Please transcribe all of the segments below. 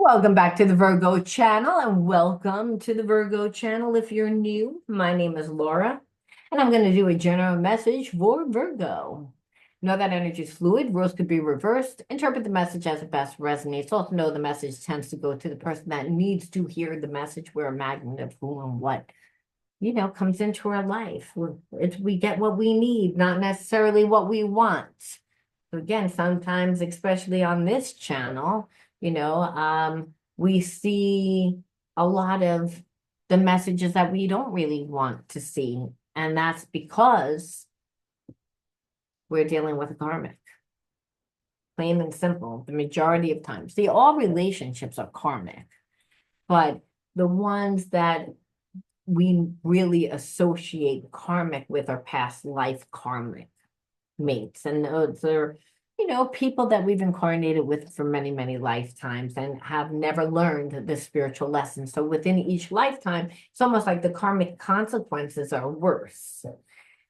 Welcome back to the Virgo Channel and welcome to the Virgo Channel. If you're new, my name is Laura and I'm going to do a general message for Virgo. Know that energy is fluid, roles could be reversed. Interpret the message as it best resonates. Also know the message tends to go to the person that needs to hear the message. We're a magnet of who and what, comes into our life. We get what we need, not necessarily what we want. So again, sometimes, especially on this channel, we see a lot of the messages that we don't really want to see. And that's because we're dealing with a karmic. Plain and simple, the majority of times. See, all relationships are karmic, but the ones that we really associate karmic with are past life karmic mates. And those are, people that we've incarnated with for many, many lifetimes and have never learned the spiritual lesson. So within each lifetime, it's almost like the karmic consequences are worse.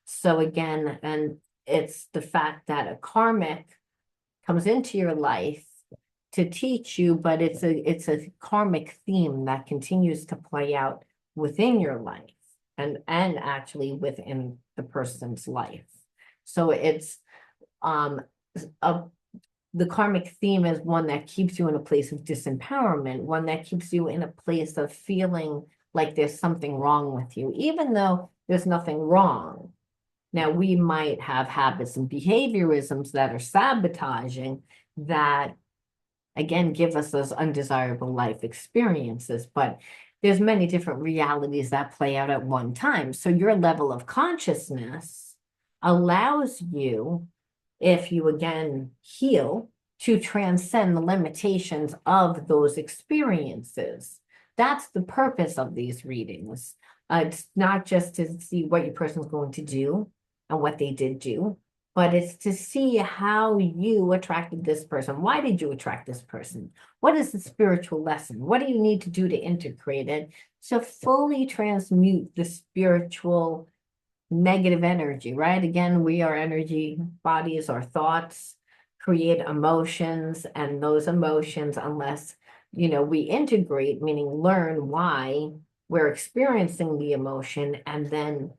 So again, and it's the fact that a karmic comes into your life to teach you, but it's a karmic theme that continues to play out within your life and actually within the person's life. So it's a the karmic theme is one that keeps you in a place of disempowerment, one that keeps you in a place of feeling like there's something wrong with you, even though there's nothing wrong. Now, we might have habits and behaviorisms that are sabotaging that, again, give us those undesirable life experiences, but there's many different realities that play out at one time. So your level of consciousness allows you, if you again heal, to transcend the limitations of those experiences. That's the purpose of these readings. It's not just to see what your person's going to do and what they did do, but it's to see how you attracted this person. Why did you attract this person? What is the spiritual lesson? What do you need to do to integrate it to fully transmute the spiritual negative energy, right? Again, we are energy bodies, our thoughts create emotions, and those emotions, unless, we integrate, meaning learn why we're experiencing the emotion and then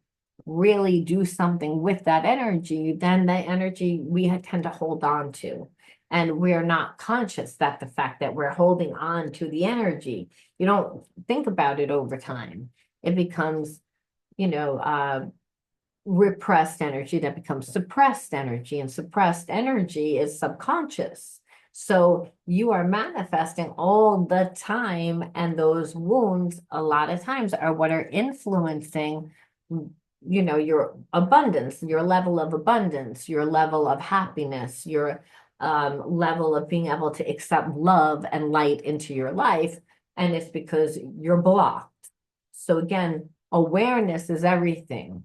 really do something with that energy, then the energy we tend to hold on to. And we're not conscious that the fact that we're holding on to the energy, you don't think about it over time. It becomes, repressed energy that becomes suppressed energy, and suppressed energy is subconscious. So you are manifesting all the time, and those wounds a lot of times are what are influencing, your abundance, your level of abundance, your level of happiness, your level of being able to accept love and light into your life. And it's because you're blocked. So again, awareness is everything.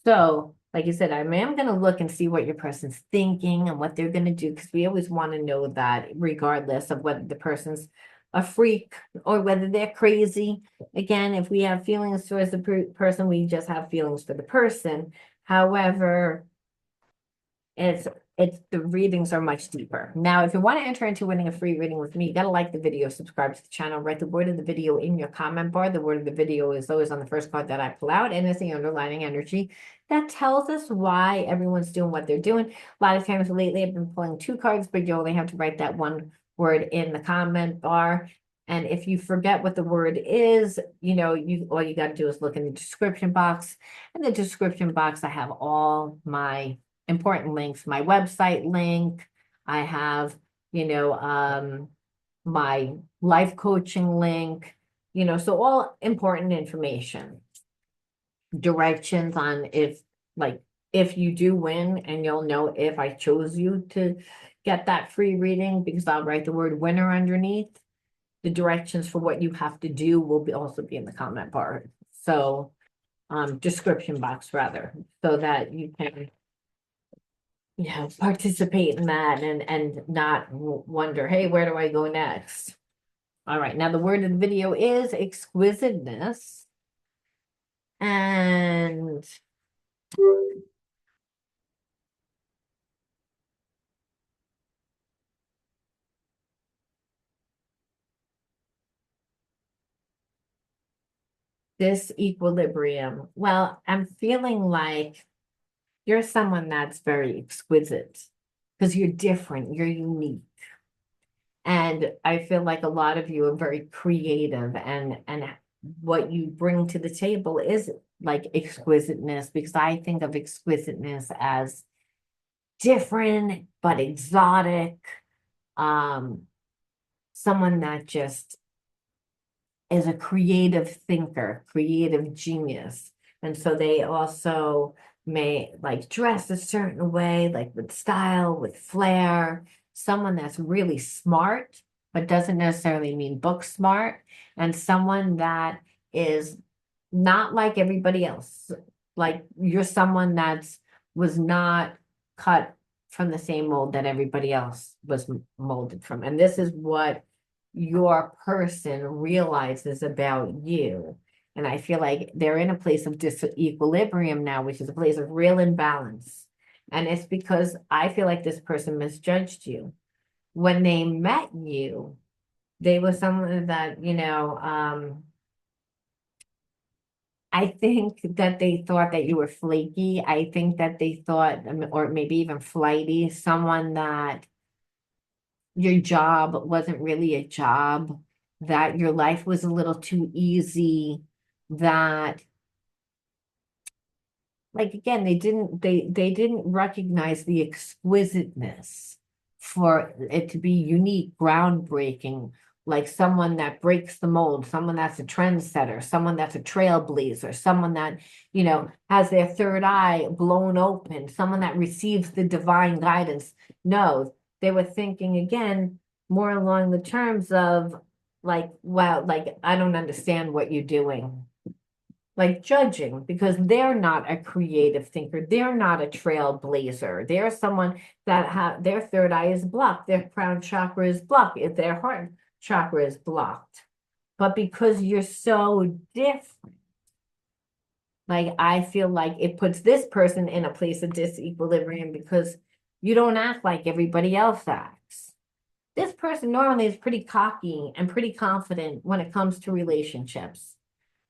So, like I said, I'm going to look and see what your person's thinking and what they're going to do, because we always want to know that regardless of whether the person's a freak or whether they're crazy. Again, if we have feelings towards the person, we just have feelings for the person. However, it's the readings are much deeper. Now, if you want to enter into winning a free reading with me, you got to like the video, subscribe to the channel, write the word of the video in your comment bar. The word of the video is always on the first card that I pull out, and it's the underlining energy that tells us why everyone's doing what they're doing. A lot of times lately, I've been pulling 2 cards, but you only have to write that one word in the comment bar. And if you forget what the word is, all you got to do is look in the description box. In the description box, I have all my important links, my website link. I have, my life coaching link, so all important information. Directions on if you do win, and you'll know if I chose you to get that free reading, because I'll write the word winner underneath. The directions for what you have to do will also be in the comment bar. So description box rather, so that you can participate in that and not wonder, hey, where do I go next? All right, now the word of the video is exquisiteness. And Disequilibrium. Well, I'm feeling like you're someone that's very exquisite because you're different, you're unique. And I feel like a lot of you are very creative and what you bring to the table is like exquisiteness because I think of exquisiteness as different but exotic. Um, Someone that just is a creative thinker, creative genius. And so they also may like dress a certain way, like with style, with flair, someone that's really smart, but doesn't necessarily mean book smart, and someone that is not like everybody else. Like you're someone that's was not cut from the same mold that everybody else was molded from. And this is what your person realizes about you. And I feel like they're in a place of disequilibrium now, which is a place of real imbalance. And it's because I feel like this person misjudged you. When they met you, they were someone that, I think that they thought that you were flaky. I think that they thought, or maybe even flighty, someone that your job wasn't really a job, that your life was a little too easy, that like again, they didn't recognize the exquisiteness for it to be unique, groundbreaking, like someone that breaks the mold, someone that's a trendsetter, someone that's a trailblazer, someone that, has their third eye blown open, someone that receives the divine guidance. No, they were thinking again more along the terms of like, wow, like I don't understand what you're doing, like judging because they're not a creative thinker. They're not a trailblazer. They're someone that have their third eye is blocked, their crown chakra is blocked, if their heart chakra is blocked. But because you're so different, like I feel like it puts this person in a place of disequilibrium because you don't act like everybody else acts. This person normally is pretty cocky and pretty confident when it comes to relationships.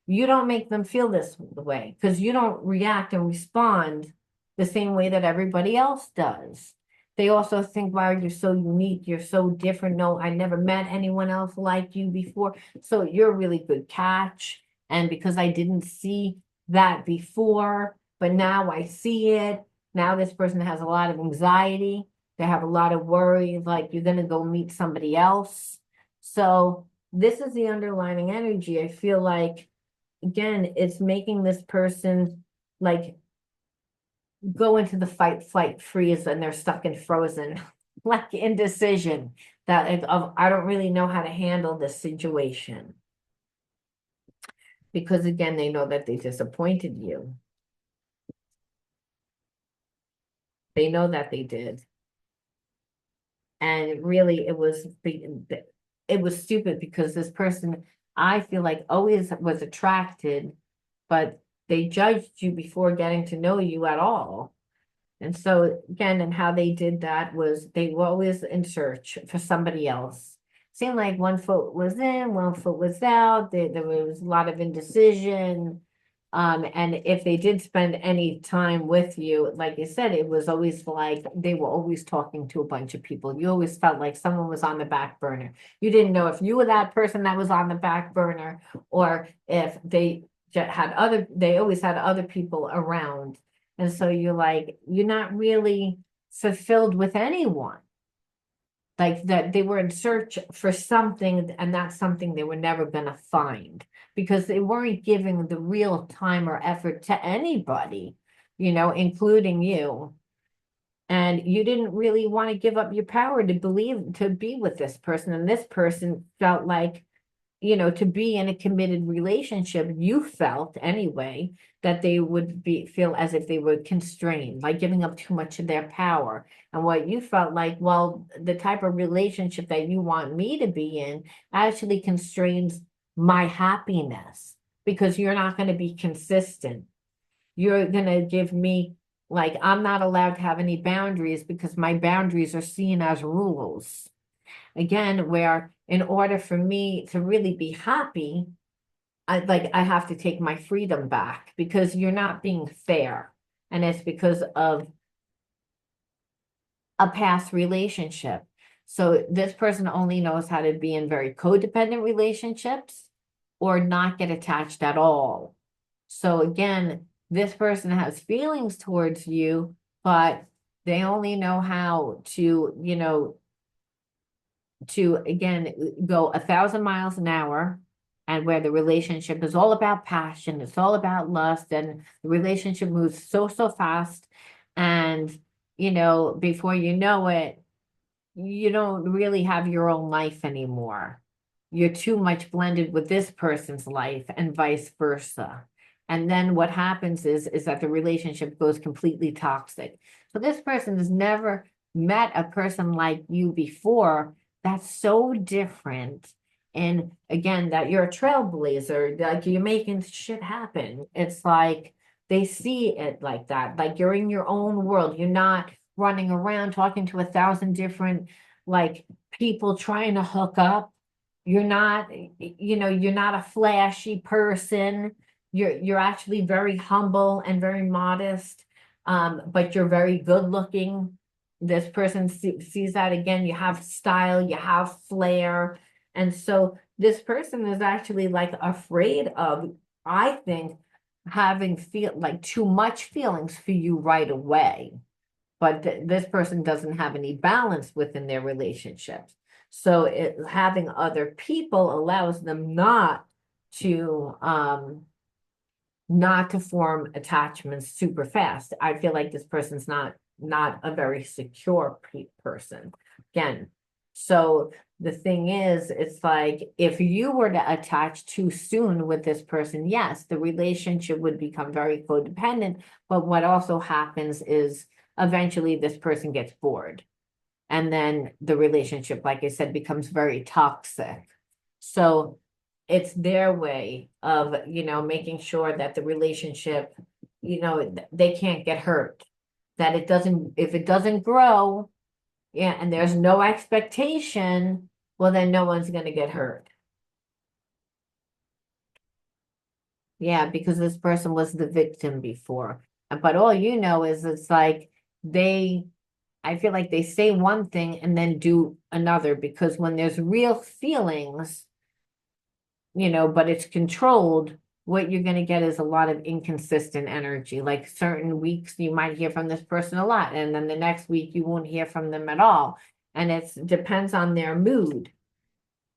You don't make them feel this way because you don't react and respond the same way that everybody else does. They also think, wow, you're so unique, you're so different. No, I never met anyone else like you before. So you're a really good catch. And because I didn't see that before, but now I see it. Now this person has a lot of anxiety. They have a lot of worry, like you're going to go meet somebody else. So this is the underlying energy. I feel like again, it's making this person like go into the fight, flight, freeze, and they're stuck and frozen, like indecision that of I don't really know how to handle this situation. Because again, they know that they disappointed you. They know that they did. And really it was stupid because this person, I feel like always was attracted, but they judged you before getting to know you at all. And so again, and how they did that was they were always in search for somebody else. Seemed like one foot was in, one foot was out. There was a lot of indecision. And if they did spend any time with you, like you said, it was always like they were always talking to a bunch of people. You always felt like someone was on the back burner. You didn't know if you were that person that was on the back burner or if they always had other people around. And so you're like, you're not really fulfilled with anyone. Like that they were in search for something, and that's something they were never going to find because they weren't giving the real time or effort to anybody, including you. And you didn't really want to give up your power to be with this person. And this person felt like to be in a committed relationship, you felt anyway that they would feel as if they were constrained, like giving up too much of their power. And what you felt like, well, the type of relationship that you want me to be in actually constrains my happiness because you're not going to be consistent. You're going to give me, like, I'm not allowed to have any boundaries because my boundaries are seen as rules. Again, where in order for me to really be happy, I have to take my freedom back because you're not being fair. And it's because of a past relationship. So this person only knows how to be in very codependent relationships or not get attached at all. So again, this person has feelings towards you, but they only know how to, to again go 1,000 miles an hour, and where the relationship is all about passion, it's all about lust, and the relationship moves so fast. And before you know it, you don't really have your own life anymore. You're too much blended with this person's life and vice versa. And then what happens is that the relationship goes completely toxic. So this person has never met a person like you before that's so different. And again, that you're a trailblazer, like you're making shit happen. It's like they see it like that, like you're in your own world. You're not running around talking to 1,000 different like people trying to hook up. You're not, you're not a flashy person. You're actually very humble and very modest, but you're very good looking. This person sees that again. You have style, you have flair. And so this person is actually like afraid of, I think, having feel like too much feelings for you right away. But this person doesn't have any balance within their relationships. So having other people allows them to not to form attachments super fast. I feel like this person's not a very secure person. Again, so the thing is, it's like if you were to attach too soon with this person, yes, the relationship would become very codependent. But what also happens is eventually this person gets bored. And then the relationship, like I said, becomes very toxic. So it's their way of, making sure that the relationship, they can't get hurt. That it doesn't, if it doesn't grow, yeah, and there's no expectation, well, then no one's going to get hurt. Yeah, because this person was the victim before. But all you know is it's like I feel like they say one thing and then do another, because when there's real feelings, but it's controlled, what you're going to get is a lot of inconsistent energy. Like certain weeks you might hear from this person a lot, and then the next week you won't hear from them at all. And it depends on their mood.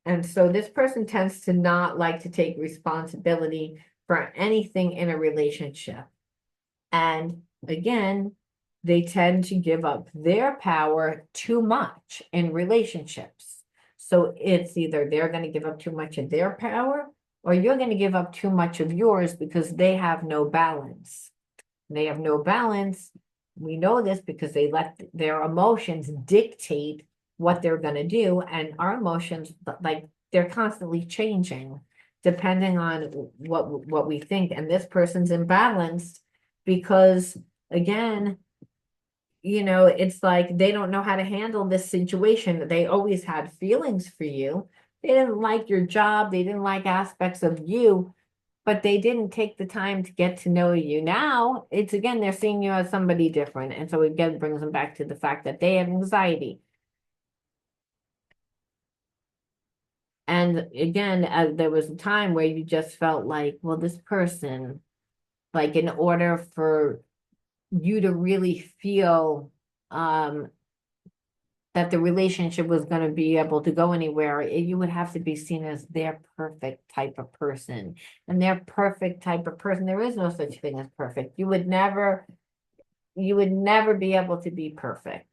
And so this person tends to not like to take responsibility for anything in a relationship. And again, they tend to give up their power too much in relationships. So it's either they're going to give up too much of their power, or you're going to give up too much of yours, because they have no balance. They have no balance. We know this because they let their emotions dictate what they're going to do. And our emotions, like, they're constantly changing depending on what we think. And this person's imbalanced because, again, it's like they don't know how to handle this situation. They always had feelings for you. They didn't like your job. They didn't like aspects of you, but they didn't take the time to get to know you. Now it's, again, they're seeing you as somebody different. And so again, brings them back to the fact that they have anxiety. And again, there was a time where you just felt like, well, this person, like, in order for you to really feel that the relationship was going to be able to go anywhere, you would have to be seen as their perfect type of person. And their perfect type of person, there is no such thing as perfect. You would never be able to be perfect.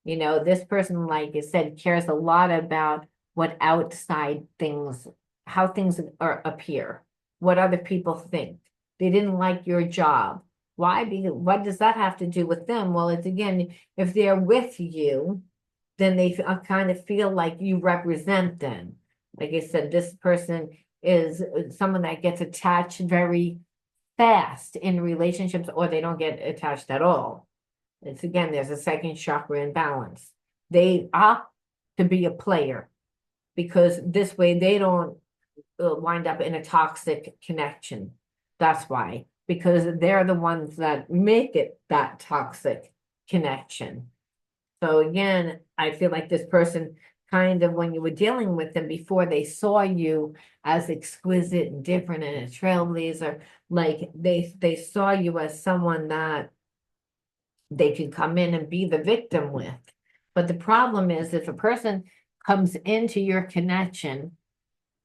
This person, like I said, cares a lot about what outside things, how things appear, what other people think. They didn't like your job. Why? Because what does that have to do with them? Well, it's, again, if they're with you, then they kind of feel like you represent them. Like I said, this person is someone that gets attached very fast in relationships, or they don't get attached at all. It's, again, there's a second chakra imbalance. They opt to be a player because this way they don't wind up in a toxic connection. That's why, because they're the ones that make it that toxic connection. So again, I feel like this person kind of, when you were dealing with them before, they saw you as exquisite and different and a trailblazer. Like they saw you as someone that they could come in and be the victim with. But the problem is, if a person comes into your connection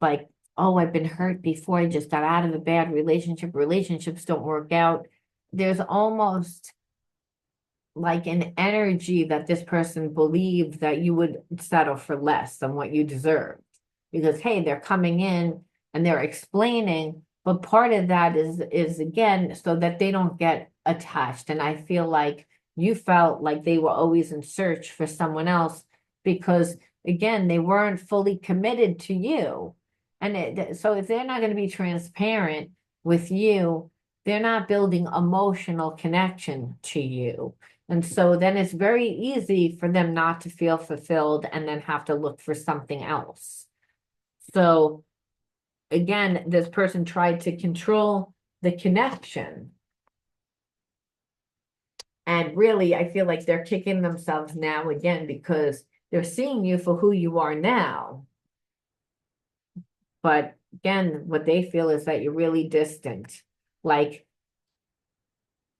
like, oh, I've been hurt before, I just got out of a bad relationship, relationships don't work out, there's almost like an energy that this person believed that you would settle for less than what you deserved. Because hey, they're coming in and they're explaining, but part of that is again so that they don't get attached. And I feel like you felt like they were always in search for someone else because again, they weren't fully committed to you. And so if they're not going to be transparent with you, they're not building emotional connection to you. And so then it's very easy for them not to feel fulfilled and then have to look for something else. So again, this person tried to control the connection. And really, I feel like they're kicking themselves now again because they're seeing you for who you are now. But again, what they feel is that you're really distant. Like,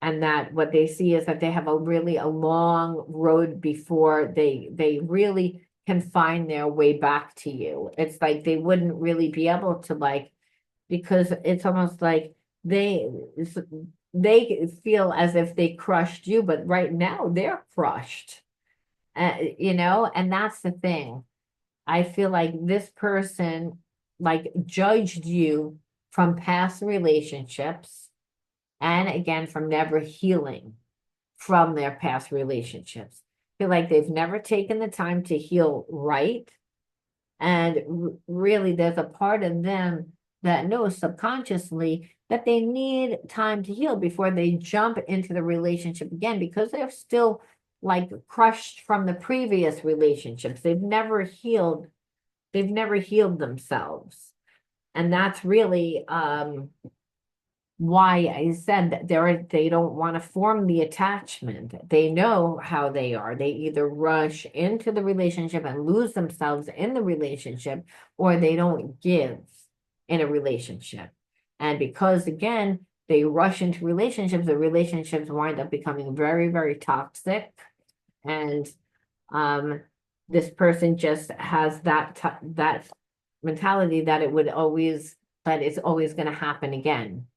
and that what they see is that they have a long road before they really can find their way back to you. It's like they wouldn't really be able to like, because it's almost like they feel as if they crushed you, but right now they're crushed. And that's the thing. I feel like this person like judged you from past relationships and again from never healing from their past relationships. I feel like they've never taken the time to heal right. And really, there's a part of them that knows subconsciously that they need time to heal before they jump into the relationship again because they're still like crushed from the previous relationships. They've never healed themselves. And that's really why I said that they don't want to form the attachment. They know how they are. They either rush into the relationship and lose themselves in the relationship, or they don't give in a relationship. And because again, they rush into relationships, the relationships wind up becoming very, very toxic. And this person just has that mentality that it's always going to happen again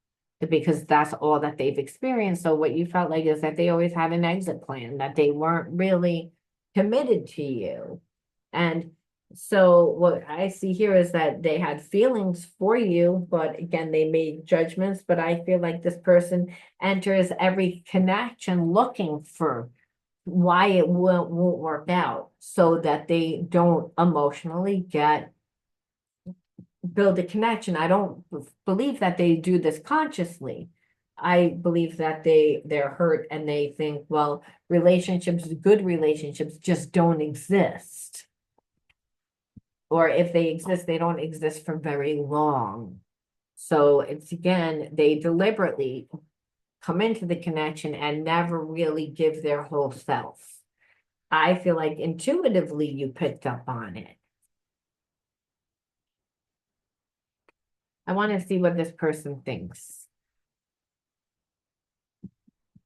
because that's all that they've experienced. So what you felt like is that they always had an exit plan, that they weren't really committed to you. And so what I see here is that they had feelings for you, but again, they made judgments. But I feel like this person enters every connection looking for why it won't work out so that they don't emotionally build a connection. I don't believe that they do this consciously. I believe that they're hurt and they think, well, good relationships just don't exist. Or if they exist, they don't exist for very long. So it's again, they deliberately come into the connection and never really give their whole self. I feel like intuitively you picked up on it. I want to see what this person thinks.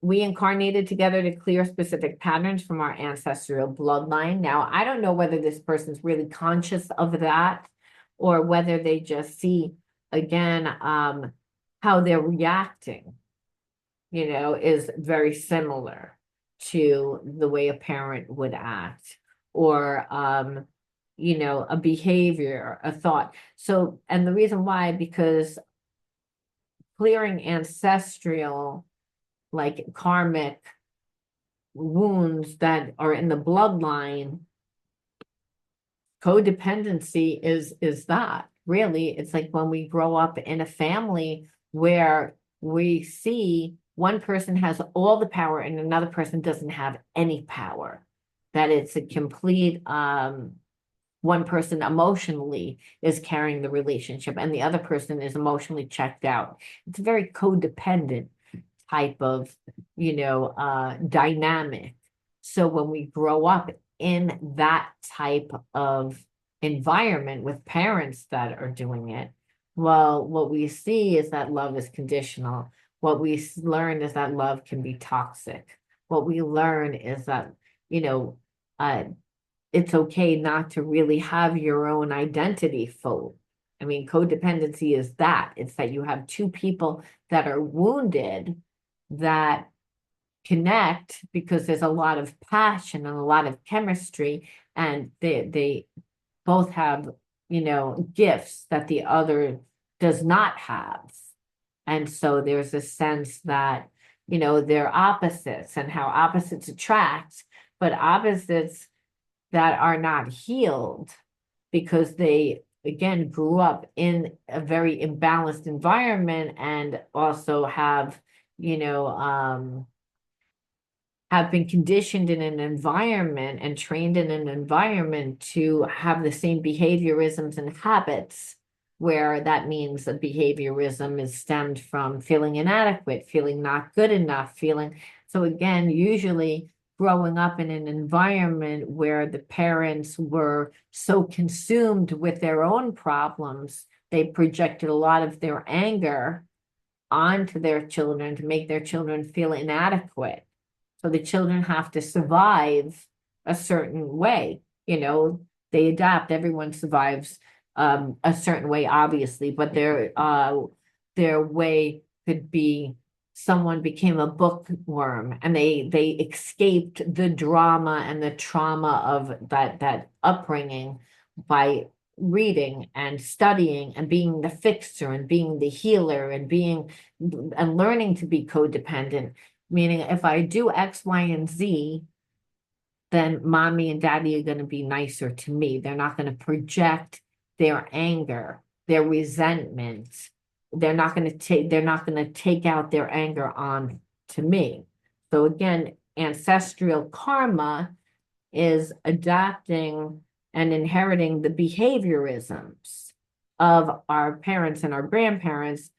We incarnated together to clear specific patterns from our ancestral bloodline. Now, I don't know whether this person's really conscious of that or whether they just see, again, how they're reacting, is very similar to the way a parent would act or, a behavior, a thought. So, and the reason why, because clearing ancestral, like karmic wounds that are in the bloodline, codependency is that really. It's like when we grow up in a family where we see one person has all the power and another person doesn't have any power, that it's a complete one person emotionally is carrying the relationship and the other person is emotionally checked out. It's a very codependent type of, dynamic. So when we grow up in that type of environment with parents that are doing it, well, what we see is that love is conditional. What we learn is that love can be toxic. What we learn is that, you know, uh, it's okay not to really have your own identity fully. I mean, codependency is that. It's that you have two people that are wounded that connect because there's a lot of passion and a lot of chemistry, and they both have, gifts that the other does not have. And so there's a sense that, they're opposites and how opposites attract, but opposites that are not healed because they, again, grew up in a very imbalanced environment and also you know, um, have been conditioned in an environment and trained in an environment to have the same behaviorisms and habits, where that means a behaviorism is stemmed from feeling inadequate, feeling not good enough, feeling. So again, usually growing up in an environment where the parents were so consumed with their own problems, they projected a lot of their anger onto their children to make their children feel inadequate. So the children have to survive a certain way. They adapt. Everyone survives a certain way, obviously, but their way could be someone became a bookworm and they escaped the drama and the trauma of that upbringing by reading and studying and being the fixer and being the healer and learning to be codependent. Meaning, if I do X, Y, and Z, then mommy and daddy are going to be nicer to me. They're not going to project their anger, their resentment. They're not going to take out their anger on to me. So again, ancestral karma is adapting and inheriting the behaviorisms of our parents and our grandparents.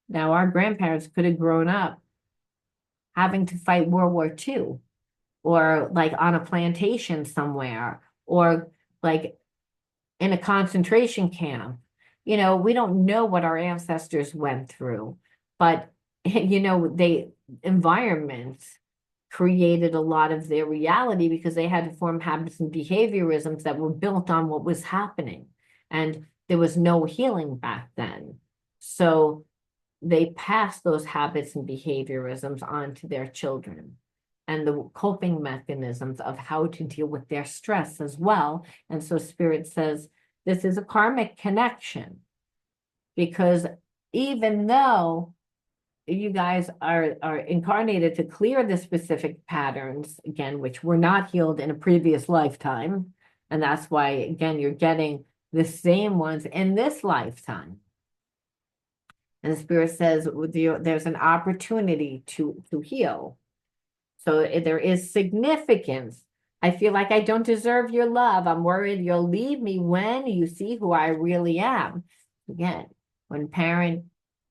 Now, our grandparents could have grown up having to fight World War II, or like on a plantation somewhere, or like in a concentration camp. We don't know what our ancestors went through, but environments created a lot of their reality because they had to form habits and behaviorisms that were built on what was happening. And there was no healing back then. So they pass those habits and behaviorisms on to their children and the coping mechanisms of how to deal with their stress as well. And so Spirit says this is a karmic connection, because even though you guys are incarnated to clear the specific patterns, again, which were not healed in a previous lifetime, and that's why, again, you're getting the same ones in this lifetime. And the Spirit says there's an opportunity to heal. So there is significance. I feel like I don't deserve your love. I'm worried you'll leave me when you see who I really am. Again, when parent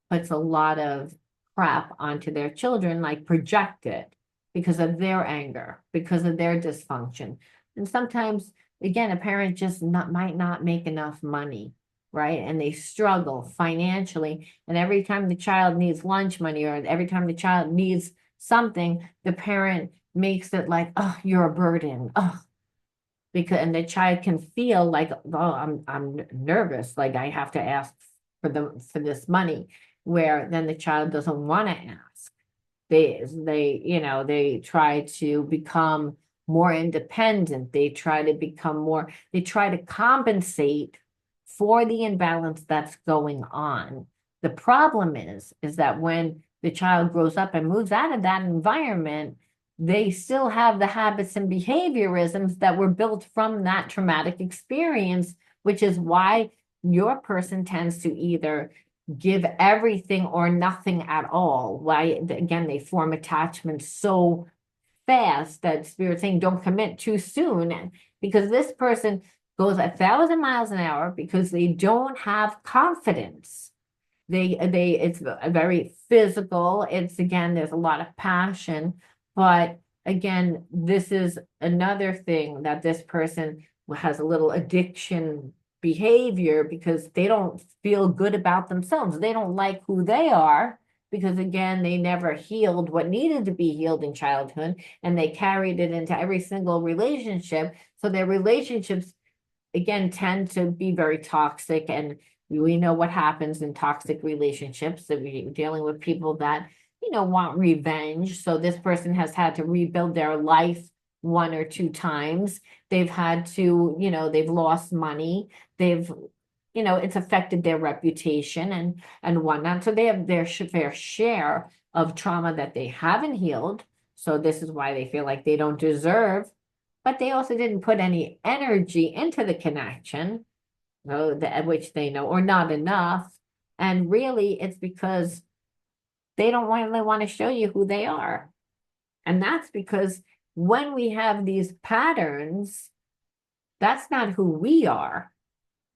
puts a lot of crap onto their children, like project it because of their anger, because of their dysfunction. And sometimes, again, a parent just might not make enough money, right? And they struggle financially. And every time the child needs lunch money, or every time the child needs something, the parent makes it like, oh, you're a burden. Oh, and the child can feel like, oh, I'm nervous, like I have to ask for this money, where then the child doesn't want to ask. They try to become more independent. They try to compensate for the imbalance that's going on. The problem is that when the child grows up and moves out of that environment, they still have the habits and behaviorisms that were built from that traumatic experience, which is why your person tends to either give everything or nothing at all. Why, again, they form attachments so fast that Spirit's saying don't commit too soon, because this person goes 1,000 miles an hour because they don't have confidence. It's very physical. It's again, there's a lot of passion, but again, this is another thing that this person has a little addiction behavior because they don't feel good about themselves. They don't like who they are because again, they never healed what needed to be healed in childhood and they carried it into every single relationship. So their relationships again tend to be very toxic, and we know what happens in toxic relationships, that we're dealing with people that want revenge. So this person has had to rebuild their life one or two times. They've had to, they've lost money. They've it's affected their reputation and whatnot. So they have their fair share of trauma that they haven't healed. So this is why they feel like they don't deserve, but they also didn't put any energy into the connection, which they know, or not enough. And really, it's because they don't really want to show you who they are. And that's because when we have these patterns, that's not who we are.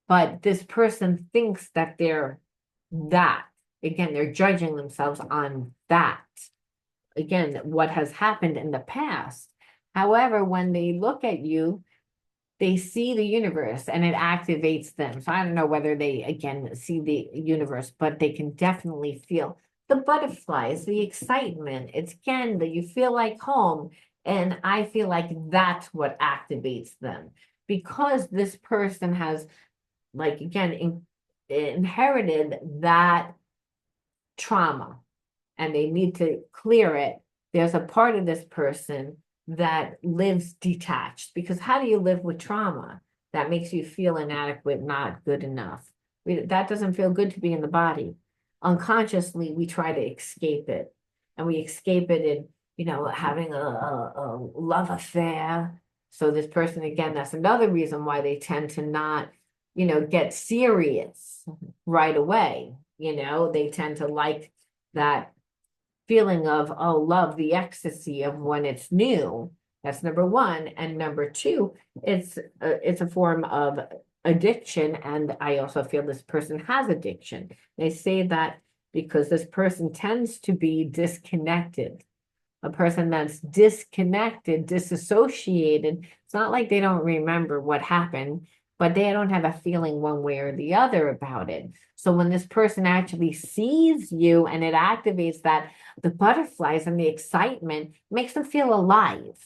But this person thinks that they're that. Again, they're judging themselves on that. Again, what has happened in the past. However, when they look at you, they see the universe and it activates them. So I don't know whether they, again, see the universe, but they can definitely feel the butterflies, the excitement. It's again that you feel like home. And I feel like that's what activates them because this person has, like, again, inherited that trauma and they need to clear it. There's a part of this person that lives detached, because how do you live with trauma? That makes you feel inadequate, not good enough. That doesn't feel good to be in the body. Unconsciously, we try to escape it, and we escape it in, having a love affair. So this person, again, that's another reason why they tend to not, get serious right away. They tend to like that feeling of, oh, love, the ecstasy of when it's new. That's number one. And number two, it's a form of addiction. And I also feel this person has addiction. They say that because this person tends to be disconnected. A person that's disconnected, disassociated, it's not like they don't remember what happened, but they don't have a feeling one way or the other about it. So when this person actually sees you and it activates that, the butterflies and the excitement makes them feel alive.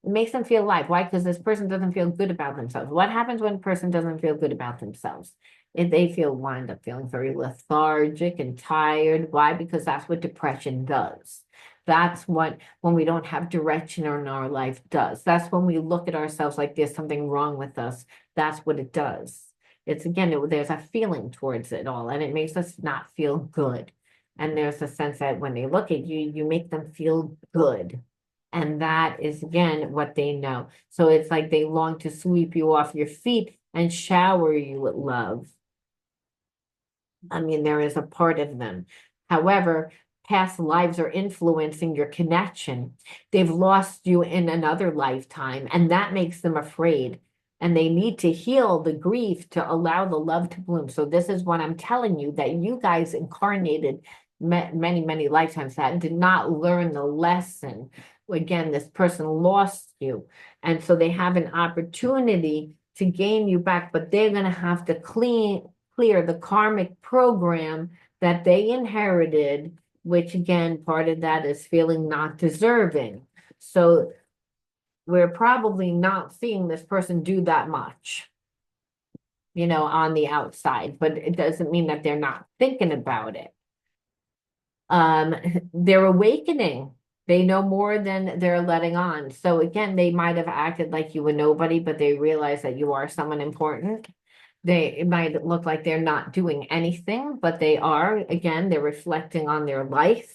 It makes them feel alive. Why? Because this person doesn't feel good about themselves. What happens when a person doesn't feel good about themselves? If they wind up feeling very lethargic and tired. Why? Because that's what depression does. That's what, when we don't have direction in our life, does. That's when we look at ourselves like there's something wrong with us. That's what it does. It's again, there's a feeling towards it all, and it makes us not feel good. And there's a sense that when they look at you, you make them feel good. And that is, again, what they know. So it's like they long to sweep you off your feet and shower you with love. I mean, there is a part of them. However, past lives are influencing your connection. They've lost you in another lifetime, and that makes them afraid. And they need to heal the grief to allow the love to bloom. So this is what I'm telling you, that you guys incarnated many, many lifetimes that did not learn the lesson. Again, this person lost you. And so they have an opportunity to gain you back, but they're going to have to clear the karmic program that they inherited, which again, part of that is feeling not deserving. So we're probably not seeing this person do that much, on the outside, but it doesn't mean that they're not thinking about it. They're awakening. They know more than they're letting on. So again, they might have acted like you were nobody, but they realize that you are someone important. It might look like they're not doing anything, but they are. Again, they're reflecting on their life.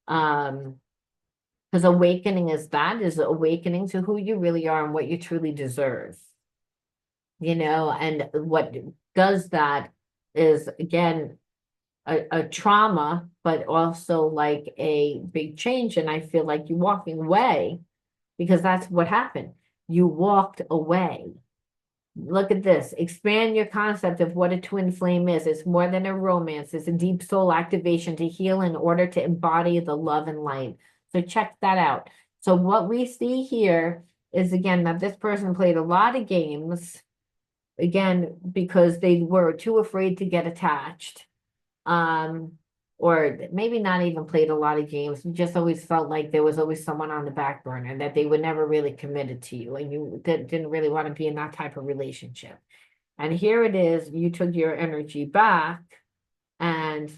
Because awakening is awakening to who you really are and what you truly deserve. And what does that is, again, a trauma, but also like a big change. And I feel like you're walking away because that's what happened. You walked away. Look at this. Expand your concept of what a twin flame is. It's more than a romance. It's a deep soul activation to heal in order to embody the love and light. So check that out. So what we see here is, again, that this person played a lot of games, again, because they were too afraid to get attached. Um, or maybe not even played a lot of games. You just always felt like there was always someone on the back burner, that they were never really committed to you, and you didn't really want to be in that type of relationship. And here it is, you took your energy back, and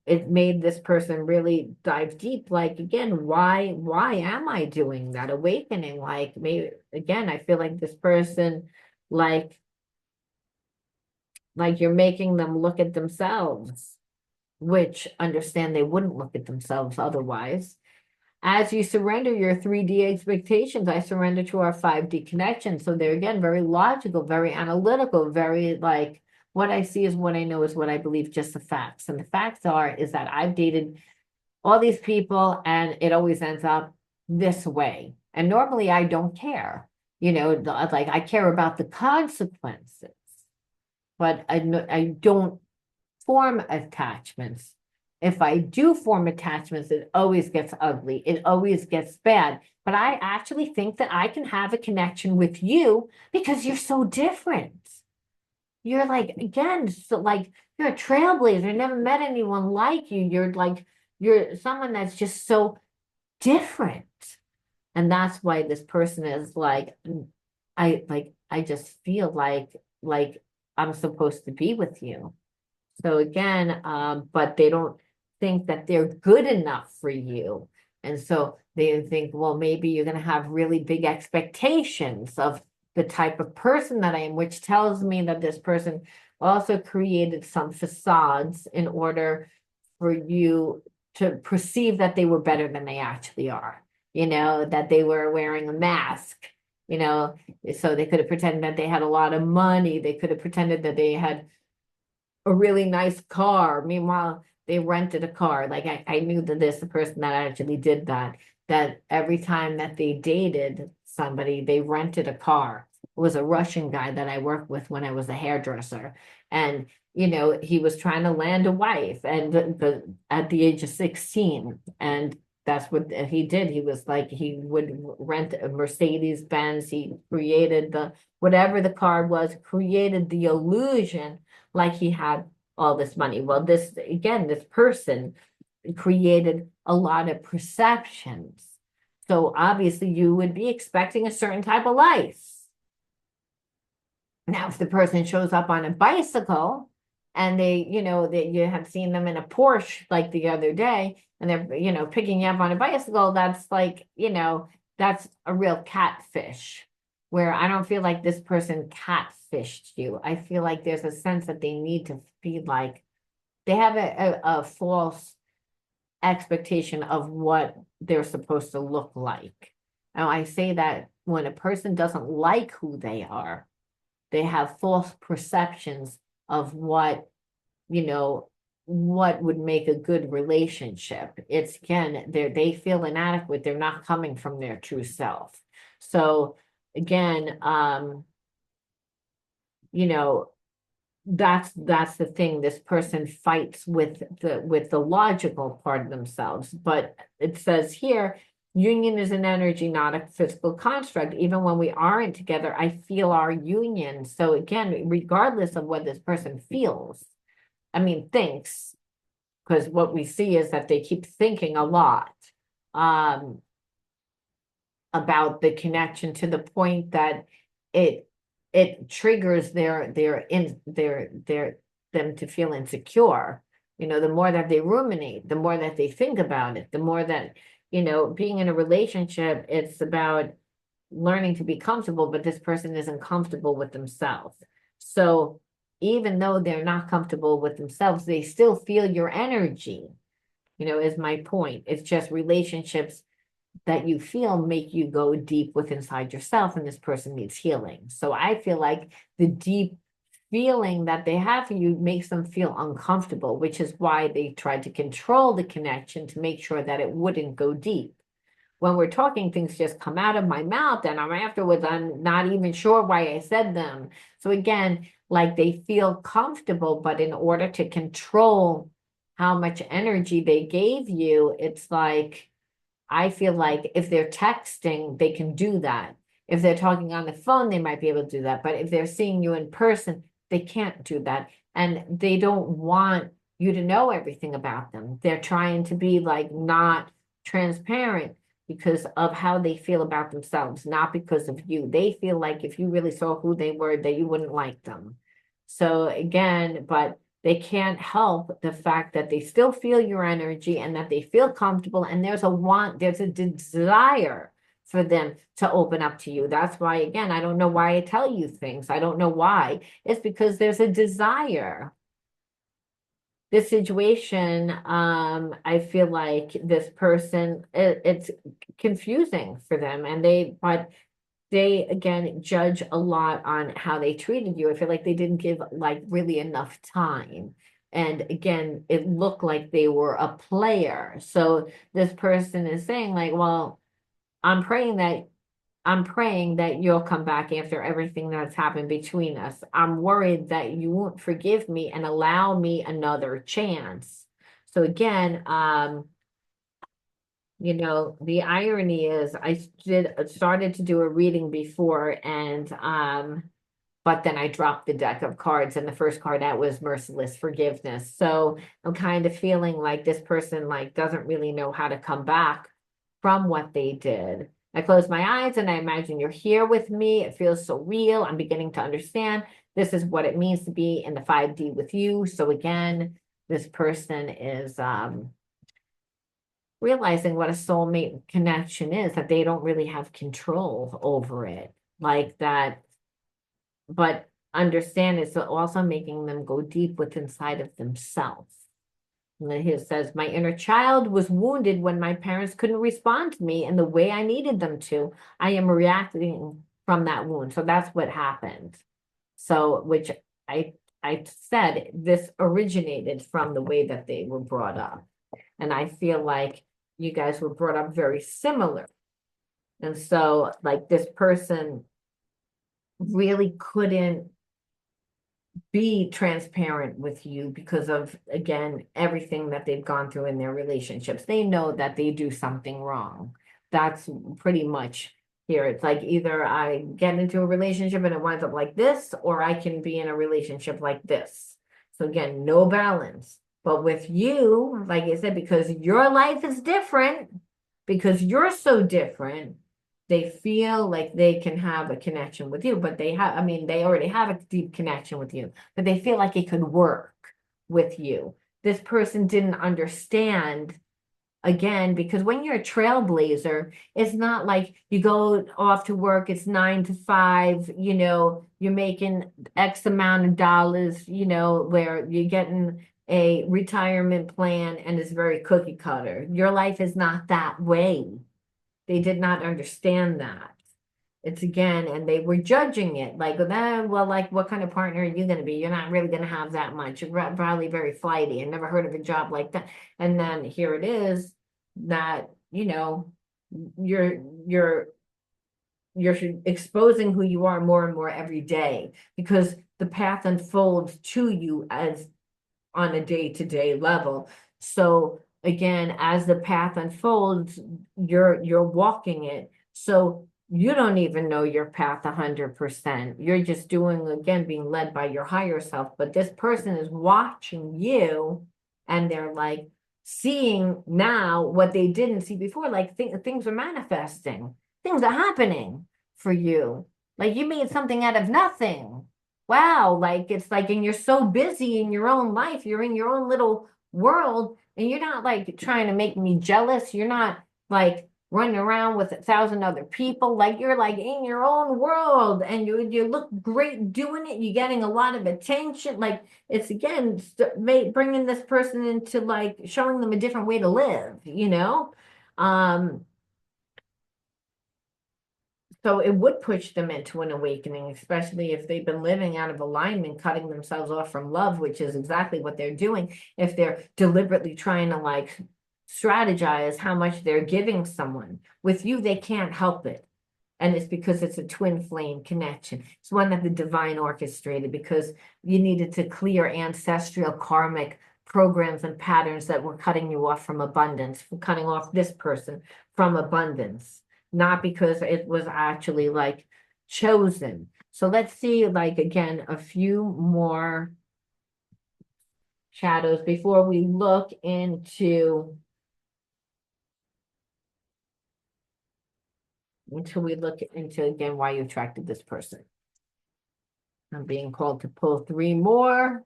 it made this person really dive deep. Like, again, why am I doing that? Awakening. Like, maybe again, I feel like this person, like you're making them look at themselves, which understand they wouldn't look at themselves otherwise. As you surrender your 3D expectations, I surrender to our 5D connection. So they're, again, very logical, very analytical, very like, what I see is what I know is what I believe, just the facts. And the facts is that I've dated all these people and it always ends up this way. And normally I don't care, like I care about the consequences, but I don't form attachments. If I do form attachments, it always gets ugly. It always gets bad. But I actually think that I can have a connection with you because you're so different. You're like, again, so like you're a trailblazer. Never met anyone like you. You're someone that's just so different. And that's why this person is like, I just feel like I'm supposed to be with you. So again, but they don't think that they're good enough for you. And so they think, well, maybe you're going to have really big expectations of the type of person that I am, which tells me that this person also created some facades in order for you to perceive that they were better than they actually are, that they were wearing a mask, so they could have pretended that they had a lot of money. They could have pretended that they had a really nice car. Meanwhile, they rented a car. Like I knew that the person that actually did that every time that they dated somebody, they rented a car. It was a Russian guy that I worked with when I was a hairdresser. And, he was trying to land a wife and at the age of 16. And that's what he did. He was like, he would rent a Mercedes Benz. He created whatever the car was, created the illusion like he had all this money. Well, this person created a lot of perceptions. So obviously you would be expecting a certain type of life. Now, if the person shows up on a bicycle and that you have seen them in a Porsche like the other day, and they're, picking you up on a bicycle, that's like, that's a real catfish, where I don't feel like this person catfished you. I feel like there's a sense that they need to feel like they have a false expectation of what they're supposed to look like. Now, I say that when a person doesn't like who they are, they have false perceptions of what would make a good relationship. It's, again, they feel inadequate. They're not coming from their true self. So again, that's the thing. This person fights with the logical part of themselves. But it says here, union is an energy, not a physical construct. Even when we aren't together, I feel our union. So again, regardless of what this person feels, thinks, because what we see is that they keep thinking a lot about the connection, to the point that it triggers them to feel insecure. The more that they ruminate, the more that they think about it, the more that, being in a relationship, it's about learning to be comfortable, but this person isn't comfortable with themselves. So even though they're not comfortable with themselves, they still feel your energy, is my point. It's just relationships that you feel make you go deep within inside yourself, and this person needs healing. So I feel like the deep feeling that they have for you makes them feel uncomfortable, which is why they tried to control the connection to make sure that it wouldn't go deep. when we're talking, things just come out of my mouth, and I'm not even sure why I said them. So again, like they feel comfortable, but in order to control how much energy they gave you, it's like, I feel like if they're texting, they can do that. If they're talking on the phone, they might be able to do that. But if they're seeing you in person, they can't do that. And they don't want you to know everything about them. They're trying to be like not transparent because of how they feel about themselves, not because of you. They feel like if you really saw who they were, that you wouldn't like them. So again, but they can't help the fact that they still feel your energy and that they feel comfortable, and there's a desire for them to open up to you. That's why, again, I don't know why I tell you things. I don't know why. It's because there's a desire. This situation, I feel like this person, it's confusing for them, but they again judge a lot on how they treated you. I feel like they didn't give like really enough time. And again, it looked like they were a player. So this person is saying, like, well, I'm praying that I'm praying that you'll come back after everything that's happened between us. I'm worried that you won't forgive me and allow me another chance. So again, the irony is I started to do a reading before, and but then I dropped the deck of cards, and the first card out was merciless forgiveness. So I'm kind of feeling like this person like doesn't really know how to come back from what they did. I close my eyes and I imagine you're here with me. It feels so real. I'm beginning to understand this is what it means to be in the 5D with you. So again, this person is realizing what a soulmate connection is, that they don't really have control over it like that, but understand it's also making them go deep within inside of themselves. And then he says, my inner child was wounded when my parents couldn't respond to me in the way I needed them to. I am reacting from that wound. So that's what happened. So, which I said, this originated from the way that they were brought up. And I feel like you guys were brought up very similar. And so, like, this person really couldn't be transparent with you because of, again, everything that they've gone through in their relationships. They know that they do something wrong. That's pretty much here. It's like either I get into a relationship and it winds up like this, or I can be in a relationship like this. So again, no balance. But with you, like I said, because your life is different, because you're so different, they feel like they can have a connection with you, but I mean, they already have a deep connection with you, but they feel like it could work with you. This person didn't understand, again, because when you're a trailblazer, it's not like you go off to work, it's 9 to 5, you're making X amount of dollars, where you're getting a retirement plan and it's very cookie cutter. Your life is not that way. They did not understand that. It's again, and they were judging it like, well, like, what kind of partner are you going to be? You're not really going to have that much. You're probably very flighty. I never heard of a job like that. And then here it is that, you're you're exposing who you are more and more every day because the path unfolds to you as on a day-to-day level. So again, as the path unfolds, you're walking it. So you don't even know your path 100%. You're just doing, again, being led by your higher self. But this person is watching you and they're like seeing now what they didn't see before. Like things are manifesting, things are happening for you. Like you made something out of nothing. Wow, like it's like, and you're so busy in your own life, you're in your own little world, and you're not like trying to make me jealous. You're not like running around with 1,000 other people. Like you're like in your own world, and you look great doing it. You're getting a lot of attention. Like it's again bringing this person into like showing them a different way to live. So it would push them into an awakening, especially if they've been living out of alignment, cutting themselves off from love, which is exactly what they're doing. If they're deliberately trying to like strategize how much they're giving someone. With you, they can't help it. And it's because it's a twin flame connection. It's one that the divine orchestrated because you needed to clear ancestral karmic programs and patterns that were cutting you off from abundance, cutting off this person from abundance, not because it was actually like chosen. So let's see, like, again, a few more shadows before we look into until we look into again why you attracted this person. I'm being called to pull three more,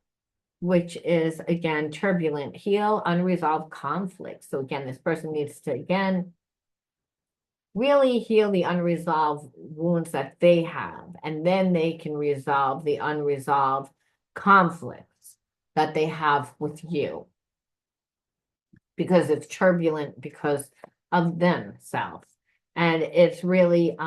which is again turbulent, heal, unresolved conflict. So again, this person needs to again really heal the unresolved wounds that they have, and then they can resolve the unresolved conflicts that they have with you because it's turbulent because of themselves. And it's really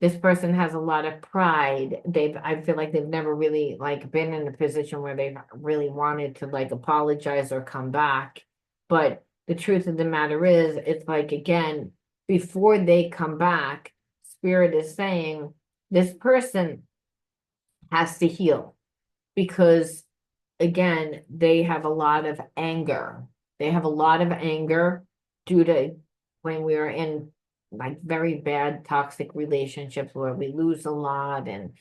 this person has a lot of pride. I feel like they've never really like been in a position where they've really wanted to like apologize or come back. But the truth of the matter is, it's like, again, before they come back, Spirit is saying this person has to heal because, again, they have a lot of anger. They have a lot of anger due to when we were in like very bad toxic relationships where we lose a lot and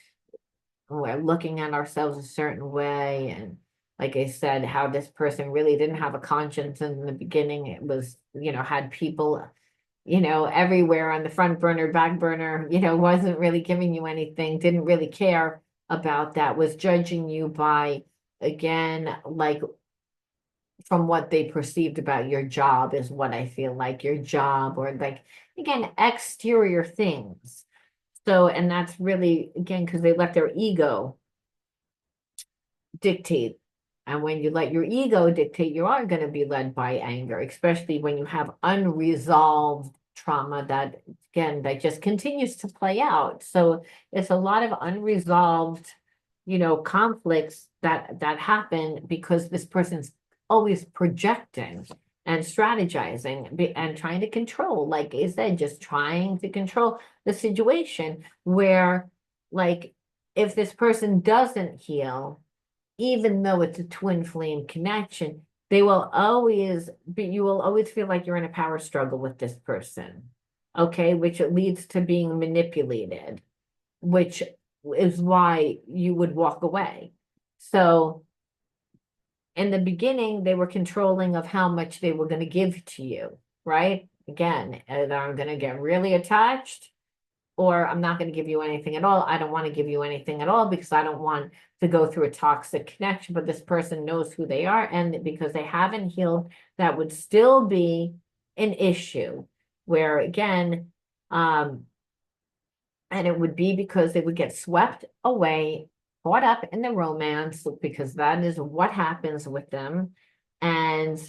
we're looking at ourselves a certain way. And like I said, how this person really didn't have a conscience in the beginning. It was, had people, everywhere on the front burner, back burner, wasn't really giving you anything, didn't really care about that, was judging you by, again, like from what they perceived about your job is what I feel like your job or like, again, exterior things. So, and that's really, again, because they let their ego dictate. And when you let your ego dictate, you are going to be led by anger, especially when you have unresolved trauma that, again, that just continues to play out. So it's a lot of unresolved, conflicts that happen because this person's always projecting and strategizing and trying to control, like I said, just trying to control the situation where, like, if this person doesn't heal, even though it's a twin flame connection, you will always feel like you're in a power struggle with this person. Okay, which leads to being manipulated, which is why you would walk away. So in the beginning, they were controlling of how much they were going to give to you, right? Again, either I'm going to get really attached or I'm not going to give you anything at all. I don't want to give you anything at all because I don't want to go through a toxic connection, but this person knows who they are. And because they haven't healed, that would still be an issue where, again, and it would be because they would get swept away, caught up in the romance, because that is what happens with them. And,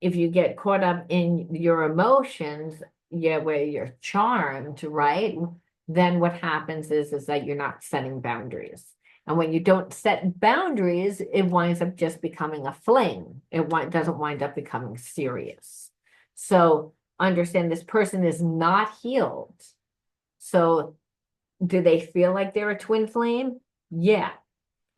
if you get caught up in your emotions, yeah, where you're charmed, right? Then what happens is that you're not setting boundaries. And when you don't set boundaries, it winds up just becoming a fling. It doesn't wind up becoming serious. So understand this person is not healed. So do they feel like they're a twin flame? Yeah.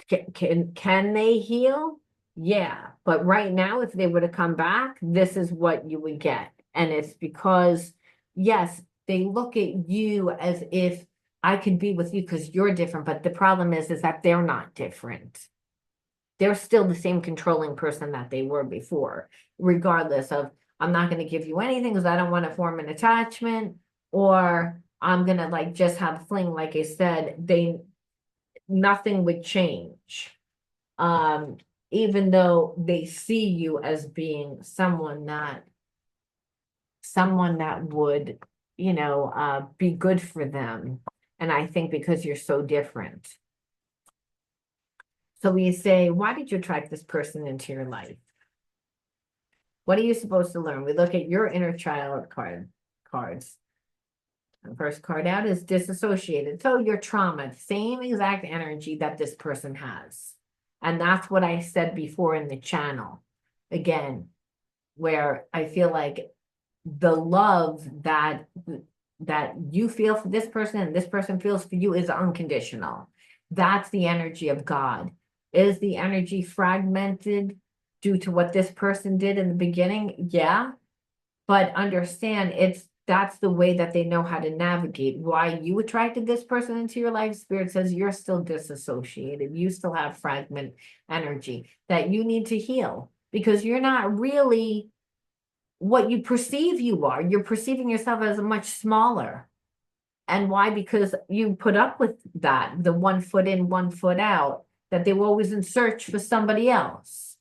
Can they heal? Yeah. But right now, if they were to come back, this is what you would get. And it's because, yes, they look at you as if I could be with you because you're different. But the problem is that they're not different. They're still the same controlling person that they were before, regardless of I'm not going to give you anything because I don't want to form an attachment, or I'm going to like just have a fling. Like I said, nothing would change. Even though they see you as being someone that would, be good for them. And I think because you're so different. So we say, why did you attract this person into your life? What are you supposed to learn? We look at your inner child cards. The first card out is disassociated. So your trauma, same exact energy that this person has. And that's what I said before in the channel. Again, where I feel like the love that you feel for this person and this person feels for you is unconditional. That's the energy of God. Is the energy fragmented due to what this person did in the beginning? Yeah. But understand that's the way that they know how to navigate. Why you attracted this person into your life, Spirit says you're still disassociated. You still have fragment energy that you need to heal because you're not really what you perceive you are. You're perceiving yourself as much smaller. And why? Because you put up with that, the 1 foot in, 1 foot out, that they were always in search for somebody else.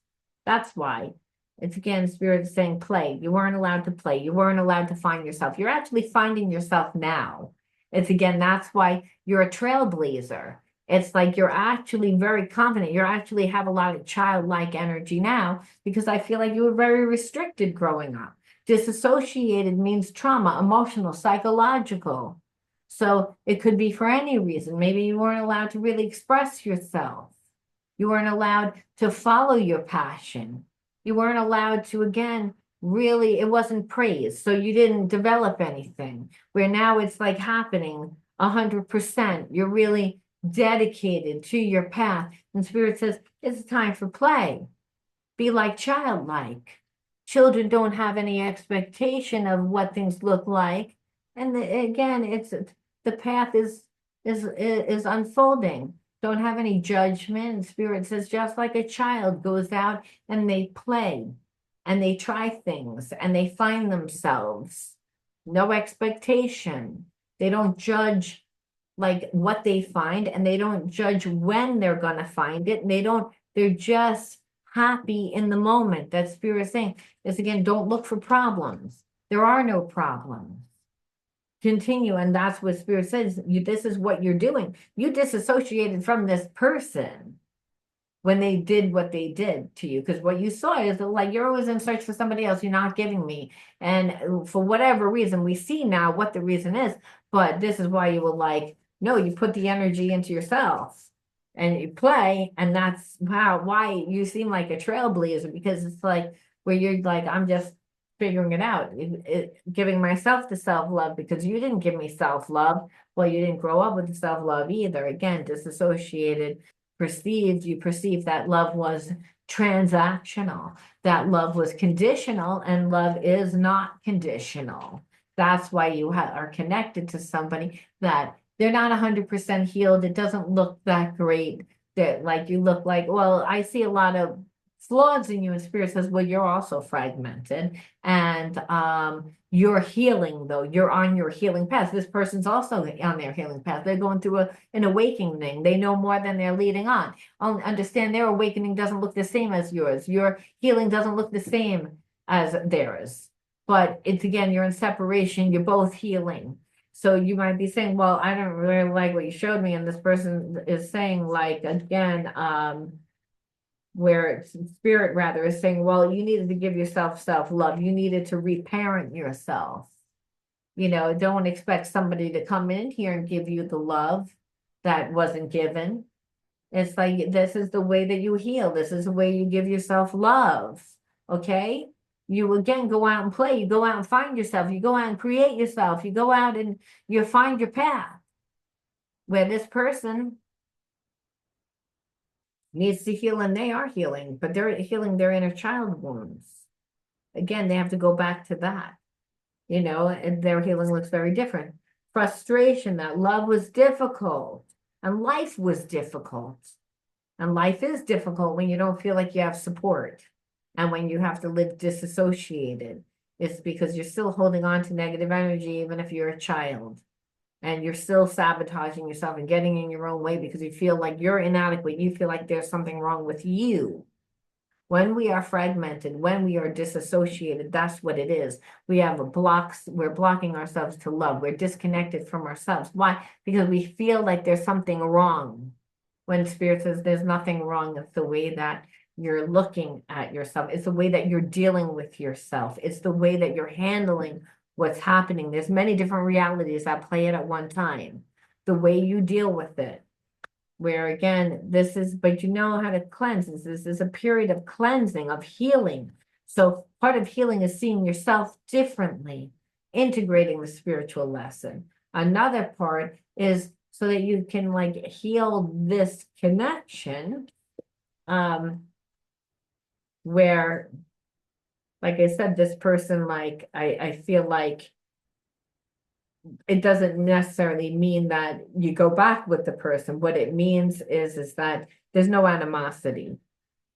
That's why. It's again, Spirit is saying play. You weren't allowed to play. You weren't allowed to find yourself. You're actually finding yourself now. It's again, that's why you're a trailblazer. It's like you're actually very confident. You actually have a lot of childlike energy now because I feel like you were very restricted growing up. Disassociated means trauma, emotional, psychological. So it could be for any reason. Maybe you weren't allowed to really express yourself. You weren't allowed to follow your passion. You weren't allowed to, again, really, it wasn't praised. So you didn't develop anything. Where now it's like happening 100%. You're really dedicated to your path. And Spirit says, it's time for play. Be like childlike. Children don't have any expectation of what things look like. And again, it's the path is unfolding. Don't have any judgment. Spirit says just like a child goes out and they play and they try things and they find themselves. No expectation. They don't judge like what they find and they don't judge when they're gonna find it. They're just happy in the moment. That Spirit is saying is again, don't look for problems. There are no problems. Continue, and that's what Spirit says. This is what you're doing. You disassociated from this person when they did what they did to you, because what you saw is like you're always in search for somebody else. You're not giving me, and for whatever reason, we see now what the reason is. But this is why you were like, no, you put the energy into yourself and you play, and that's why you seem like a trailblazer because it's like where you're like, I'm just figuring it out, giving myself the self-love because you didn't give me self-love. Well, you didn't grow up with the self-love either. Again, disassociated, you perceived that love was transactional, that love was conditional, and love is not conditional. That's why you are connected to somebody that they're not 100% healed. It doesn't look that great. That like you look like, well, I see a lot of flaws in you, and Spirit says, well, you're also fragmented and you're healing though. You're on your healing path. This person's also on their healing path. They're going through an awakening. They know more than they're leading on. Understand their awakening doesn't look the same as yours. Your healing doesn't look the same as theirs. But it's again, you're in separation. You're both healing. So you might be saying, well, I don't really like what you showed me. And this person is saying like, again, where Spirit rather is saying, well, you needed to give yourself self-love. You needed to reparent yourself. Don't expect somebody to come in here and give you the love that wasn't given. It's like, this is the way that you heal. This is the way you give yourself love. Okay? You again go out and play. You go out and find yourself. You go out and create yourself. You go out and you find your path. Where this person needs to heal, and they are healing, but they're healing their inner child wounds. Again, they have to go back to that, and their healing looks very different. Frustration that love was difficult and life was difficult. And life is difficult when you don't feel like you have support and when you have to live disassociated. It's because you're still holding on to negative energy, even if you're a child. And you're still sabotaging yourself and getting in your own way because you feel like you're inadequate. You feel like there's something wrong with you. When we are fragmented, when we are disassociated, that's what it is. We have we're blocking ourselves to love. We're disconnected from ourselves. Why? Because we feel like there's something wrong. When Spirit says there's nothing wrong, it's the way that you're looking at yourself. It's the way that you're dealing with yourself. It's the way that you're handling what's happening. There's many different realities that play it at one time. The way you deal with it. where again, this is, but you know how to cleanse. This is a period of cleansing, of healing. So part of healing is seeing yourself differently, integrating the spiritual lesson. Another part is so that you can like heal this connection, where, like I said, this person, like, I feel like it doesn't necessarily mean that you go back with the person. What it means is that there's no animosity,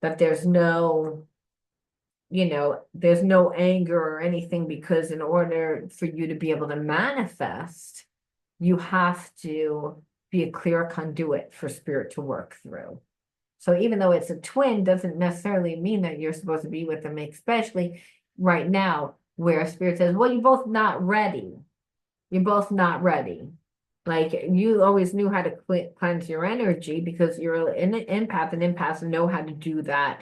that there's no, there's no anger or anything, because in order for you to be able to manifest, you have to be a clear conduit for spirit to work through. So even though it's a twin, doesn't necessarily mean that you're supposed to be with them, especially right now, where spirit says, well, you're both not ready. You're both not ready. Like you always knew how to cleanse your energy because you're an empath, and empaths know how to do that.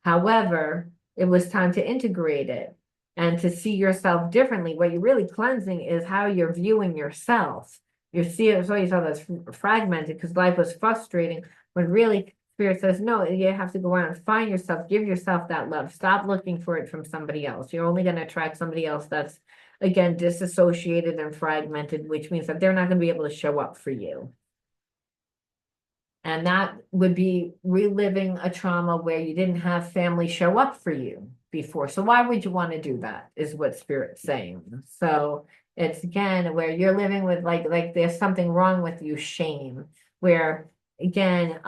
However, it was time to integrate it and to see yourself differently. What you're really cleansing is how you're viewing yourself. You see it, saw yourself as fragmented because life was frustrating, when really Spirit says, no, you have to go out and find yourself, give yourself that love. Stop looking for it from somebody else. You're only going to attract somebody else that's, again, disassociated and fragmented, which means that they're not going to be able to show up for you. And that would be reliving a trauma where you didn't have family show up for you before. So why would you want to do that, is what Spirit's saying. So it's again where you're living with like there's something wrong with you, shame, where again,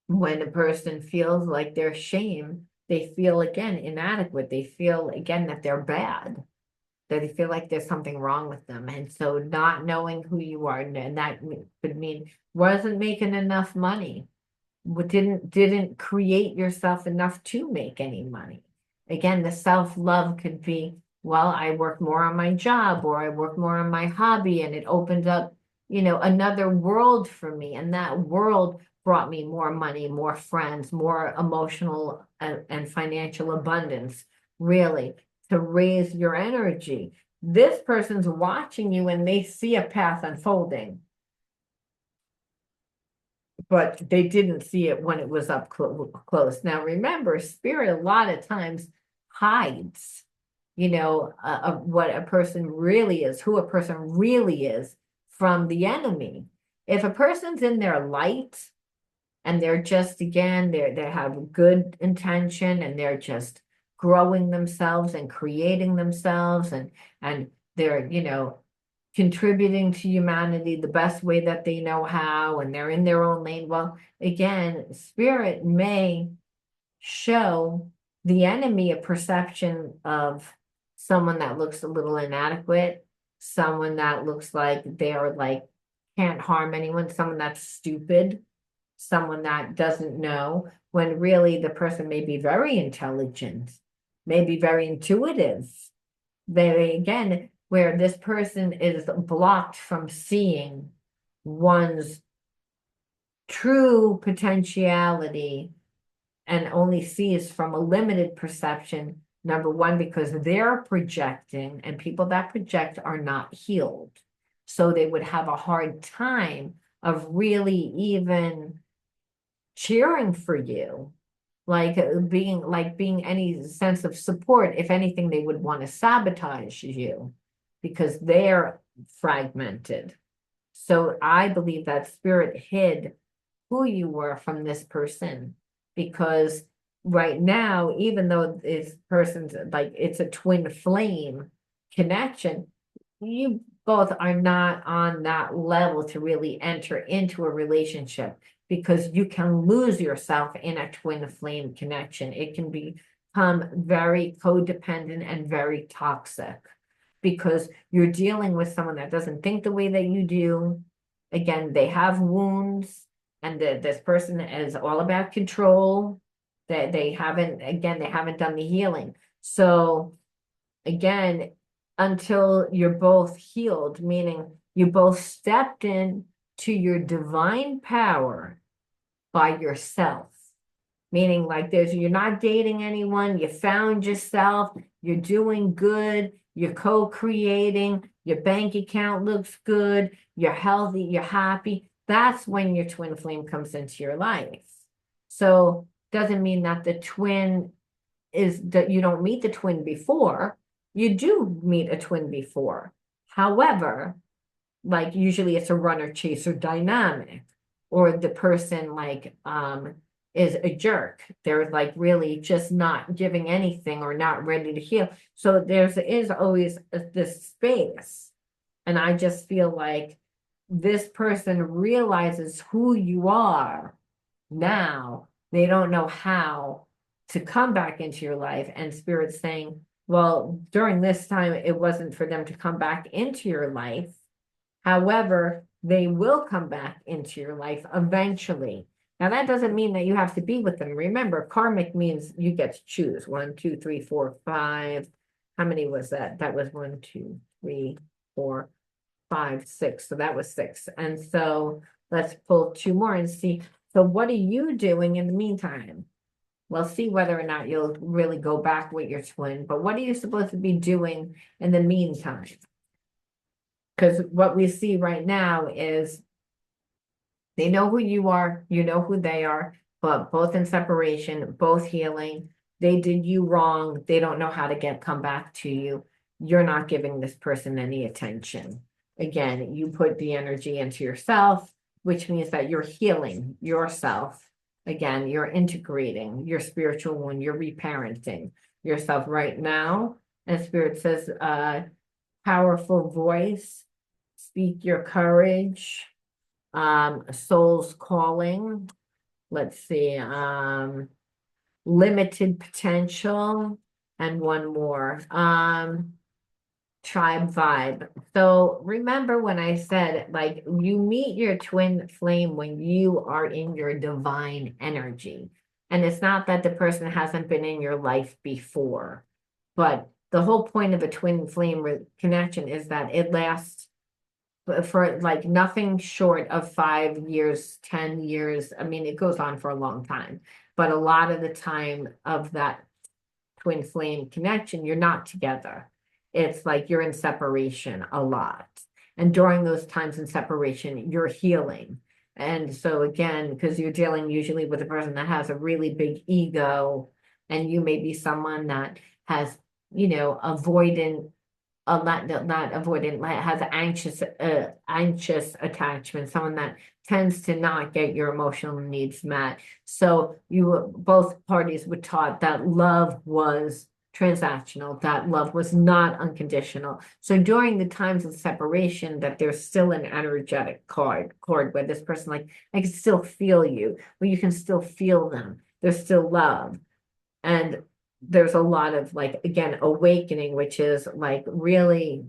when a person feels like they're shame, they feel again inadequate. They feel again that they're bad, that they feel like there's something wrong with them. And so not knowing who you are, and that could mean wasn't making enough money, didn't create yourself enough to make any money. Again, the self-love could be, well, I work more on my job, or I work more on my hobby, and it opened up, another world for me. And that world brought me more money, more friends, more emotional and financial abundance, really, to raise your energy. This person's watching you and they see a path unfolding, but they didn't see it when it was up close. Now, remember, spirit a lot of times hides, what a person really is, who a person really is from the enemy. If a person's in their light and they're just, again, they have good intention and they're just growing themselves and creating themselves, and they're, contributing to humanity the best way that they know how, and they're in their own lane. Well, again, spirit may show the enemy a perception of someone that looks a little inadequate, someone that looks like they're like can't harm anyone, someone that's stupid, someone that doesn't know, when really the person may be very intelligent, may be very intuitive. They, again, where this person is blocked from seeing one's true potentiality and only sees from a limited perception. Number one, because they're projecting, and people that project are not healed. So they would have a hard time of really even cheering for you, like being any sense of support. If anything, they would want to sabotage you because they're fragmented. So I believe that spirit hid who you were from this person, because right now, even though this person's like it's a twin flame connection, you both are not on that level to really enter into a relationship, because you can lose yourself in a twin flame connection. It can become very codependent and very toxic, because you're dealing with someone that doesn't think the way that you do. Again, they have wounds, and this person is all about control. That they haven't done the healing. So again, until you're both healed, meaning you both stepped in to your divine power by yourself, meaning like you're not dating anyone, you found yourself, you're doing good, you're co-creating, your bank account looks good, you're healthy, you're happy, that's when your twin flame comes into your life. So doesn't mean that the twin is that you don't meet the twin before. You do meet a twin before. However, like usually it's a runner chaser dynamic, or the person is a jerk. They're like really just not giving anything or not ready to heal. So is always this space. And I just feel like this person realizes who you are now. They don't know how to come back into your life. And Spirit's saying, well, during this time, it wasn't for them to come back into your life. However, they will come back into your life eventually. Now, that doesn't mean that you have to be with them. Remember, karmic means you get to choose 1, 2, 3, 4, 5. How many was that? That was 1, 2, 3, 4, 5, 6. So that was 6. And so let's pull 2 more and see. So what are you doing in the meantime? We'll see whether or not you'll really go back with your twin. But what are you supposed to be doing in the meantime? Because what we see right now is they know who you are, you know who they are, but both in separation, both healing. They did you wrong. They don't know how to come back to you. You're not giving this person any attention. Again, you put the energy into yourself, which means that you're healing yourself. Again, you're integrating your spiritual wound, you're reparenting yourself right now. And Spirit says, powerful voice, speak your courage, soul's calling. Let's see, limited potential, and one more, tribe vibe. So remember when I said, like, you meet your twin flame when you are in your divine energy. And it's not that the person hasn't been in your life before, but the whole point of a twin flame connection is that it lasts for like nothing short of 5 years, 10 years. I mean, it goes on for a long time, but a lot of the time of that twin flame connection, you're not together. It's like you're in separation a lot. And during those times in separation, you're healing. And so again, because you're dealing usually with a person that has a really big ego, and you may be someone that has, avoidant, not avoidant, has anxious attachment, someone that tends to not get your emotional needs met. So both parties were taught that love was transactional, that love was not unconditional. So during the times of separation, that there's still an energetic cord where this person, like, I can still feel you, but you can still feel them. There's still love. And there's a lot of, like, again, awakening, which is like really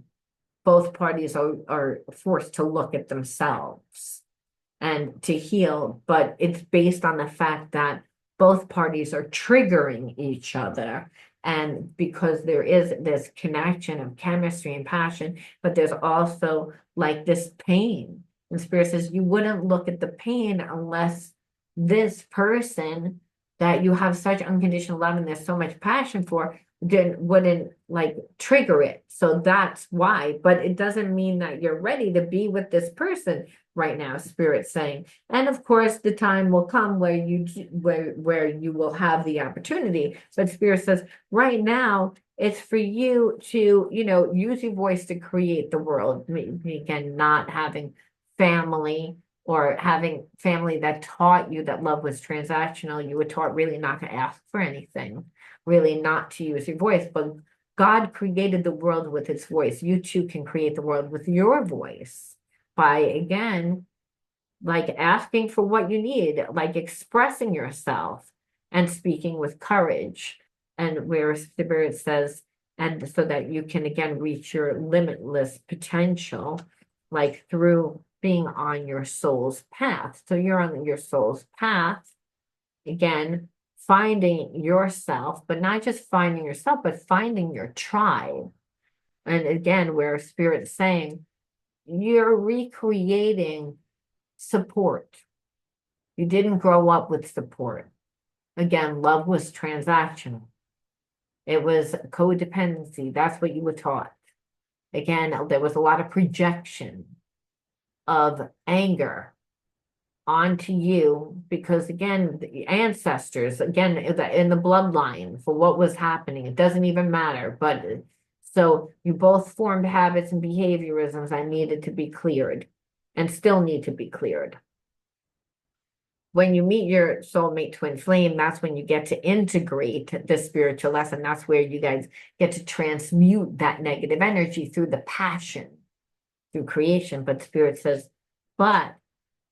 both parties are forced to look at themselves and to heal, but it's based on the fact that both parties are triggering each other. And because there is this connection of chemistry and passion, but there's also like this pain. And Spirit says you wouldn't look at the pain unless this person that you have such unconditional love and there's so much passion for wouldn't like trigger it. So that's why, but it doesn't mean that you're ready to be with this person right now, Spirit's saying. And of course, the time will come where you will have the opportunity. But Spirit says right now, it's for you to, use your voice to create the world. Again, not having family or having family that taught you that love was transactional. You were taught really not to ask for anything, really not to use your voice. But God created the world with its voice. You too can create the world with your voice by, again, like asking for what you need, like expressing yourself and speaking with courage. And where Spirit says, and so that you can, again, reach your limitless potential, like through being on your soul's path. So you're on your soul's path, again, finding yourself, but not just finding yourself, but finding your tribe. And again, where Spirit's saying, you're recreating support. You didn't grow up with support. Again, love was transactional. It was codependency. That's what you were taught. Again, there was a lot of projection of anger onto you because, again, the ancestors, again, in the bloodline for what was happening. It doesn't even matter. But so you both formed habits and behaviorisms that needed to be cleared and still need to be cleared. When you meet your soulmate twin flame, that's when you get to integrate the spiritual lesson. That's where you guys get to transmute that negative energy through the passion, through creation. But Spirit says, but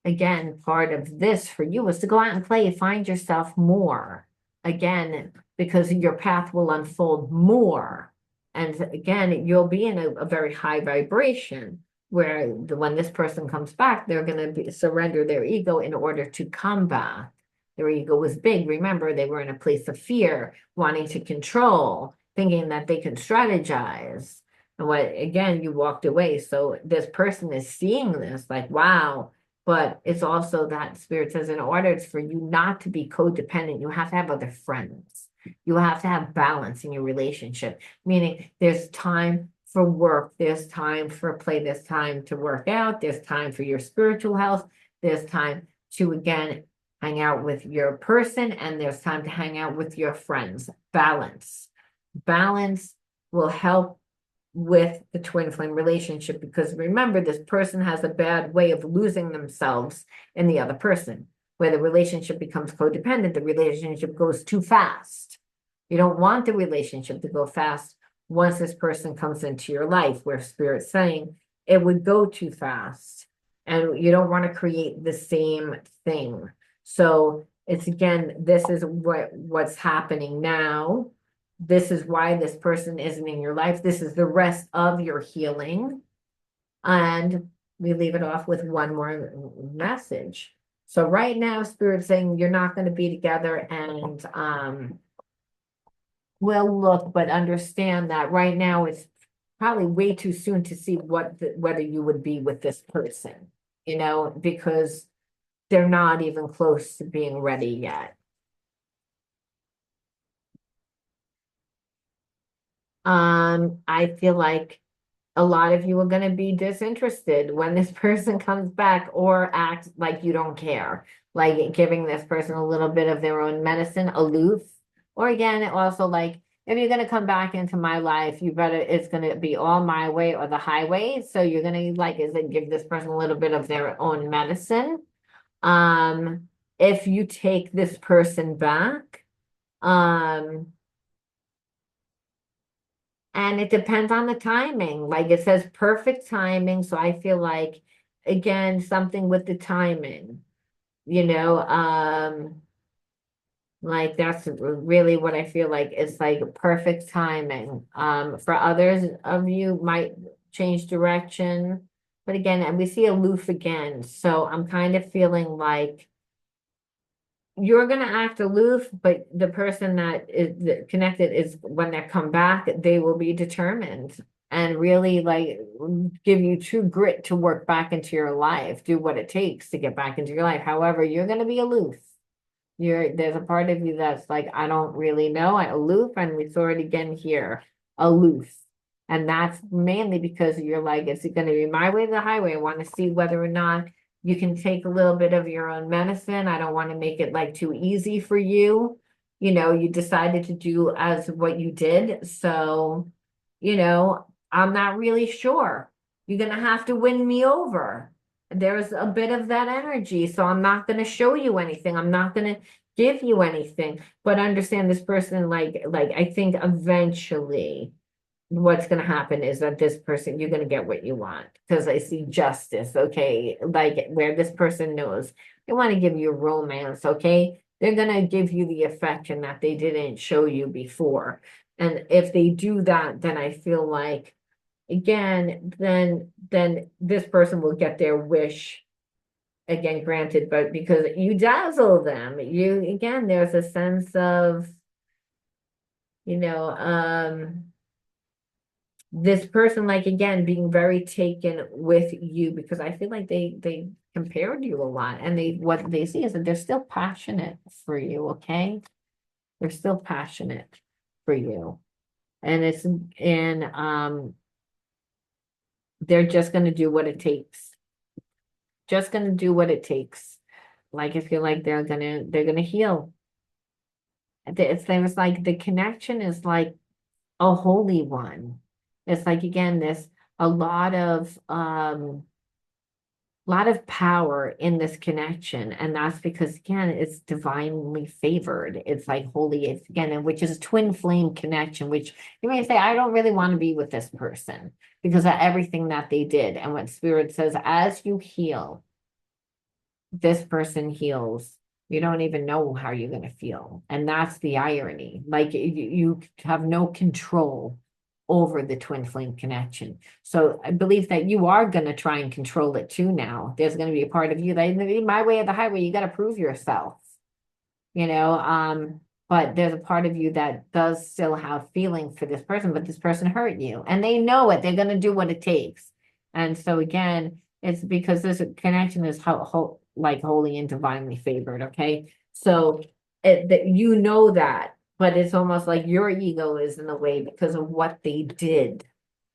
again, part of this for you is to go out and play, find yourself more. Again, because your path will unfold more. And again, you'll be in a very high vibration where when this person comes back, they're going to surrender their ego in order to come back. Their ego was big. Remember, they were in a place of fear, wanting to control, thinking that they can strategize. And what, again, you walked away. So this person is seeing this like, wow. But it's also that Spirit says in order for you not to be codependent, you have to have other friends. You have to have balance in your relationship, meaning there's time for work, there's time for play, there's time to work out, there's time for your spiritual health, there's time to, again, hang out with your person, and there's time to hang out with your friends. Balance. Balance will help with the twin flame relationship, because remember, this person has a bad way of losing themselves in the other person. Where the relationship becomes codependent, the relationship goes too fast. You don't want the relationship to go fast once this person comes into your life, where Spirit's saying it would go too fast. And you don't want to create the same thing. So it's, again, this is what's happening now. This is why this person isn't in your life. This is the rest of your healing. And we leave it off with one more message. So right now, Spirit's saying you're not going to be together, and we'll look, but understand that right now it's probably way too soon to see whether you would be with this person, because they're not even close to being ready yet. I feel like a lot of you are going to be disinterested when this person comes back, or act like you don't care, like giving this person a little bit of their own medicine, aloof. Or again, also like, if you're going to come back into my life, it's going to be all my way or the highway. So you're going to, is it give this person a little bit of their own medicine. If you take this person back, and it depends on the timing. Like it says perfect timing. So I feel like, again, something with the timing, like that's really what I feel like. It's like perfect timing. For others of you might change direction. But again, and we see aloof again. So I'm kind of feeling like you're going to act aloof, but the person that is connected is, when they come back, they will be determined and really give you true grit to work back into your life, do what it takes to get back into your life. However, you're going to be aloof. There's a part of you that's like, I don't really know, aloof, and we saw it again here, aloof. And that's mainly because you're like, it's going to be my way or the highway. I want to see whether or not you can take a little bit of your own medicine. I don't want to make it too easy for you. You decided to do as what you did. So, I'm not really sure. You're going to have to win me over. There's a bit of that energy. So I'm not going to show you anything. I'm not going to give you anything. But understand this person, I think eventually what's going to happen is that this person, you're going to get what you want, because I see justice. Okay, where this person knows they want to give you romance. Okay, they're going to give you the affection that they didn't show you before. And if they do that, then I feel like, again, then this person will get their wish again granted. But because you dazzle them, there's a sense of, this person, again, being very taken with you, because I feel like they compared you a lot, and what they see is that they're still passionate for you. Okay, they're still passionate. for you. And they're just going to do what it takes. Just going to do what it takes. Like, I feel like they're gonna heal. There's like the connection is like a holy one. It's like, again, there's a lot of power in this connection, and that's because, again, it's divinely favored. It's like holy, it's again, and which is a twin flame connection, which you may say, I don't really want to be with this person because of everything that they did. And what Spirit says, as you heal, this person heals. You don't even know how you're going to feel. And that's the irony. Like, you have no control over the twin flame connection. So I believe that you are going to try and control it too now. There's going to be a part of you that, my way or the highway, you got to prove yourself, you know. But there's a part of you that does still have feeling for this person, but this person hurt you and they know it. They're going to do what it takes. And so, again, it's because this connection is like holy and divinely favored. Okay. So that you know that, but it's almost like your ego is in the way because of what they did.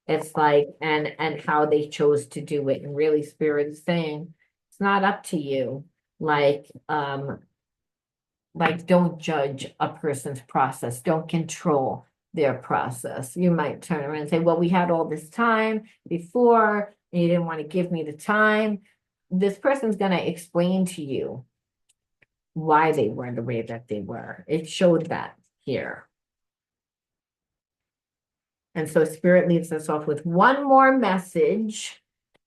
It's like, and how they chose to do it. And really, Spirit is saying it's not up to you. Like, don't judge a person's process. Don't control their process. You might turn around and say, well, we had all this time before, and you didn't want to give me the time. This person's going to explain to you why they were the way that they were. It showed that here. And so Spirit leaves us off with one more message.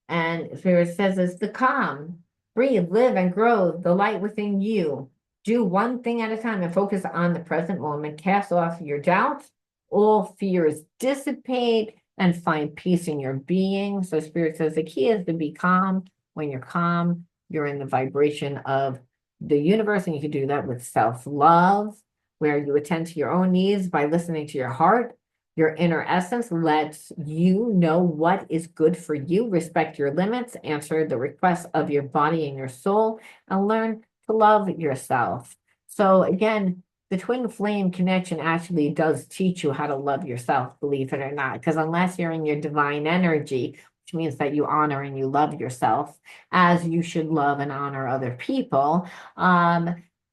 And Spirit says, it's the calm. Breathe, live, and grow the light within you. Do one thing at a time and focus on the present moment. Cast off your doubts. All fears dissipate and find peace in your being. So Spirit says the key is to be calm. When you're calm, you're in the vibration of the universe, and you can do that with self-love, where you attend to your own needs by listening to your heart. Your inner essence lets you know what is good for you. Respect your limits, answer the requests of your body and your soul, and learn to love yourself. So again, the twin flame connection actually does teach you how to love yourself, believe it or not, because unless you're in your divine energy, which means that you honor and you love yourself as you should love and honor other people,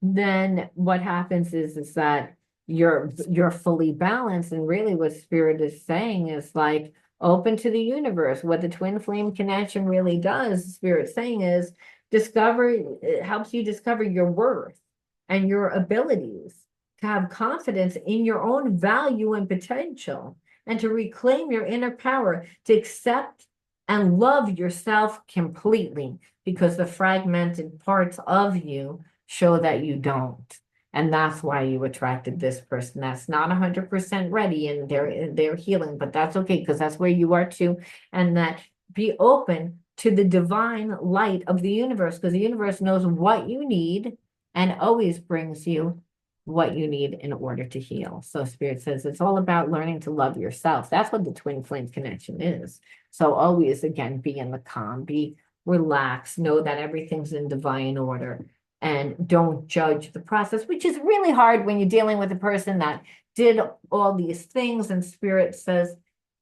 then what happens is that you're fully balanced. And really what Spirit is saying is like, open to the universe. What the twin flame connection really does, Spirit saying, is it helps you discover your worth and your abilities, to have confidence in your own value and potential, and to reclaim your inner power, to accept and love yourself completely, because the fragmented parts of you show that you don't. And that's why you attracted this person that's not 100% ready, and they're healing, but that's okay, because that's where you are too. And that, be open to the divine light of the universe, because the universe knows what you need and always brings you what you need in order to heal. So Spirit says it's all about learning to love yourself. That's what the twin flame connection is. So always, again, be in the calm, be relaxed, know that everything's in divine order, and don't judge the process, which is really hard when you're dealing with a person that did all these things. And Spirit says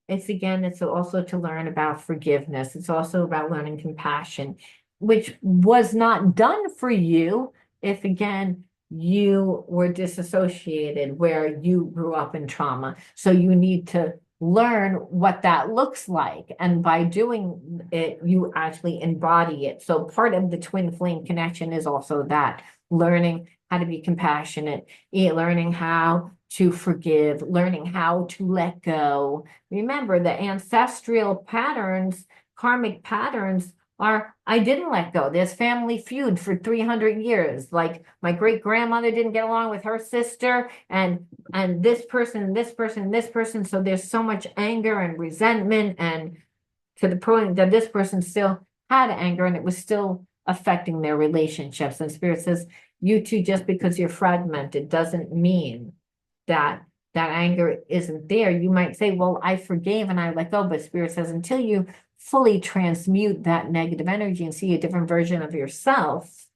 it's also to learn about forgiveness. It's also about learning compassion, which was not done for you if, again, you were disassociated, where you grew up in trauma. So you need to learn what that looks like. And by doing it, you actually embody it. So part of the twin flame connection is also that, learning how to be compassionate, learning how to forgive, learning how to let go. Remember, the ancestral patterns, karmic patterns, are, I didn't let go. There's family feud for 300 years. Like, my great grandmother didn't get along with her sister, and this person, this person, this person. So there's so much anger and resentment, and to the point that this person still had anger, and it was still affecting their relationships. And Spirit says, you too, just because you're fragmented doesn't mean that anger isn't there. You might say, well, I forgave and I let go, but Spirit says until you fully transmute that negative energy and see a different version of yourself,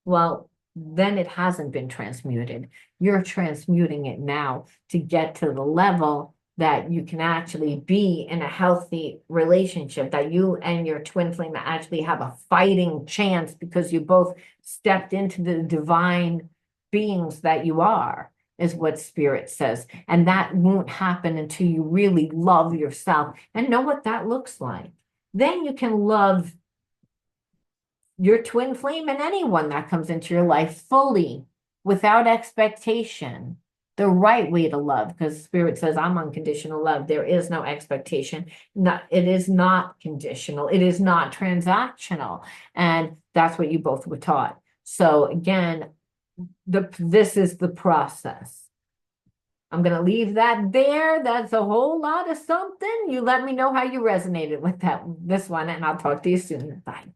well, then it hasn't been transmuted. You're transmuting it now to get to the level that you can actually be in a healthy relationship, that you and your twin flame actually have a fighting chance because you both stepped into the divine beings that you are, is what spirit says. And that won't happen until you really love yourself and know what that looks like. Then you can love your twin flame and anyone that comes into your life fully, without expectation. The right way to love, because spirit says I'm unconditional love. There is no expectation. It is not conditional. It is not transactional. And that's what you both were taught. So again, this is the process. I'm going to leave that there. That's a whole lot of something. You let me know how you resonated with this one, and I'll talk to you soon. Bye.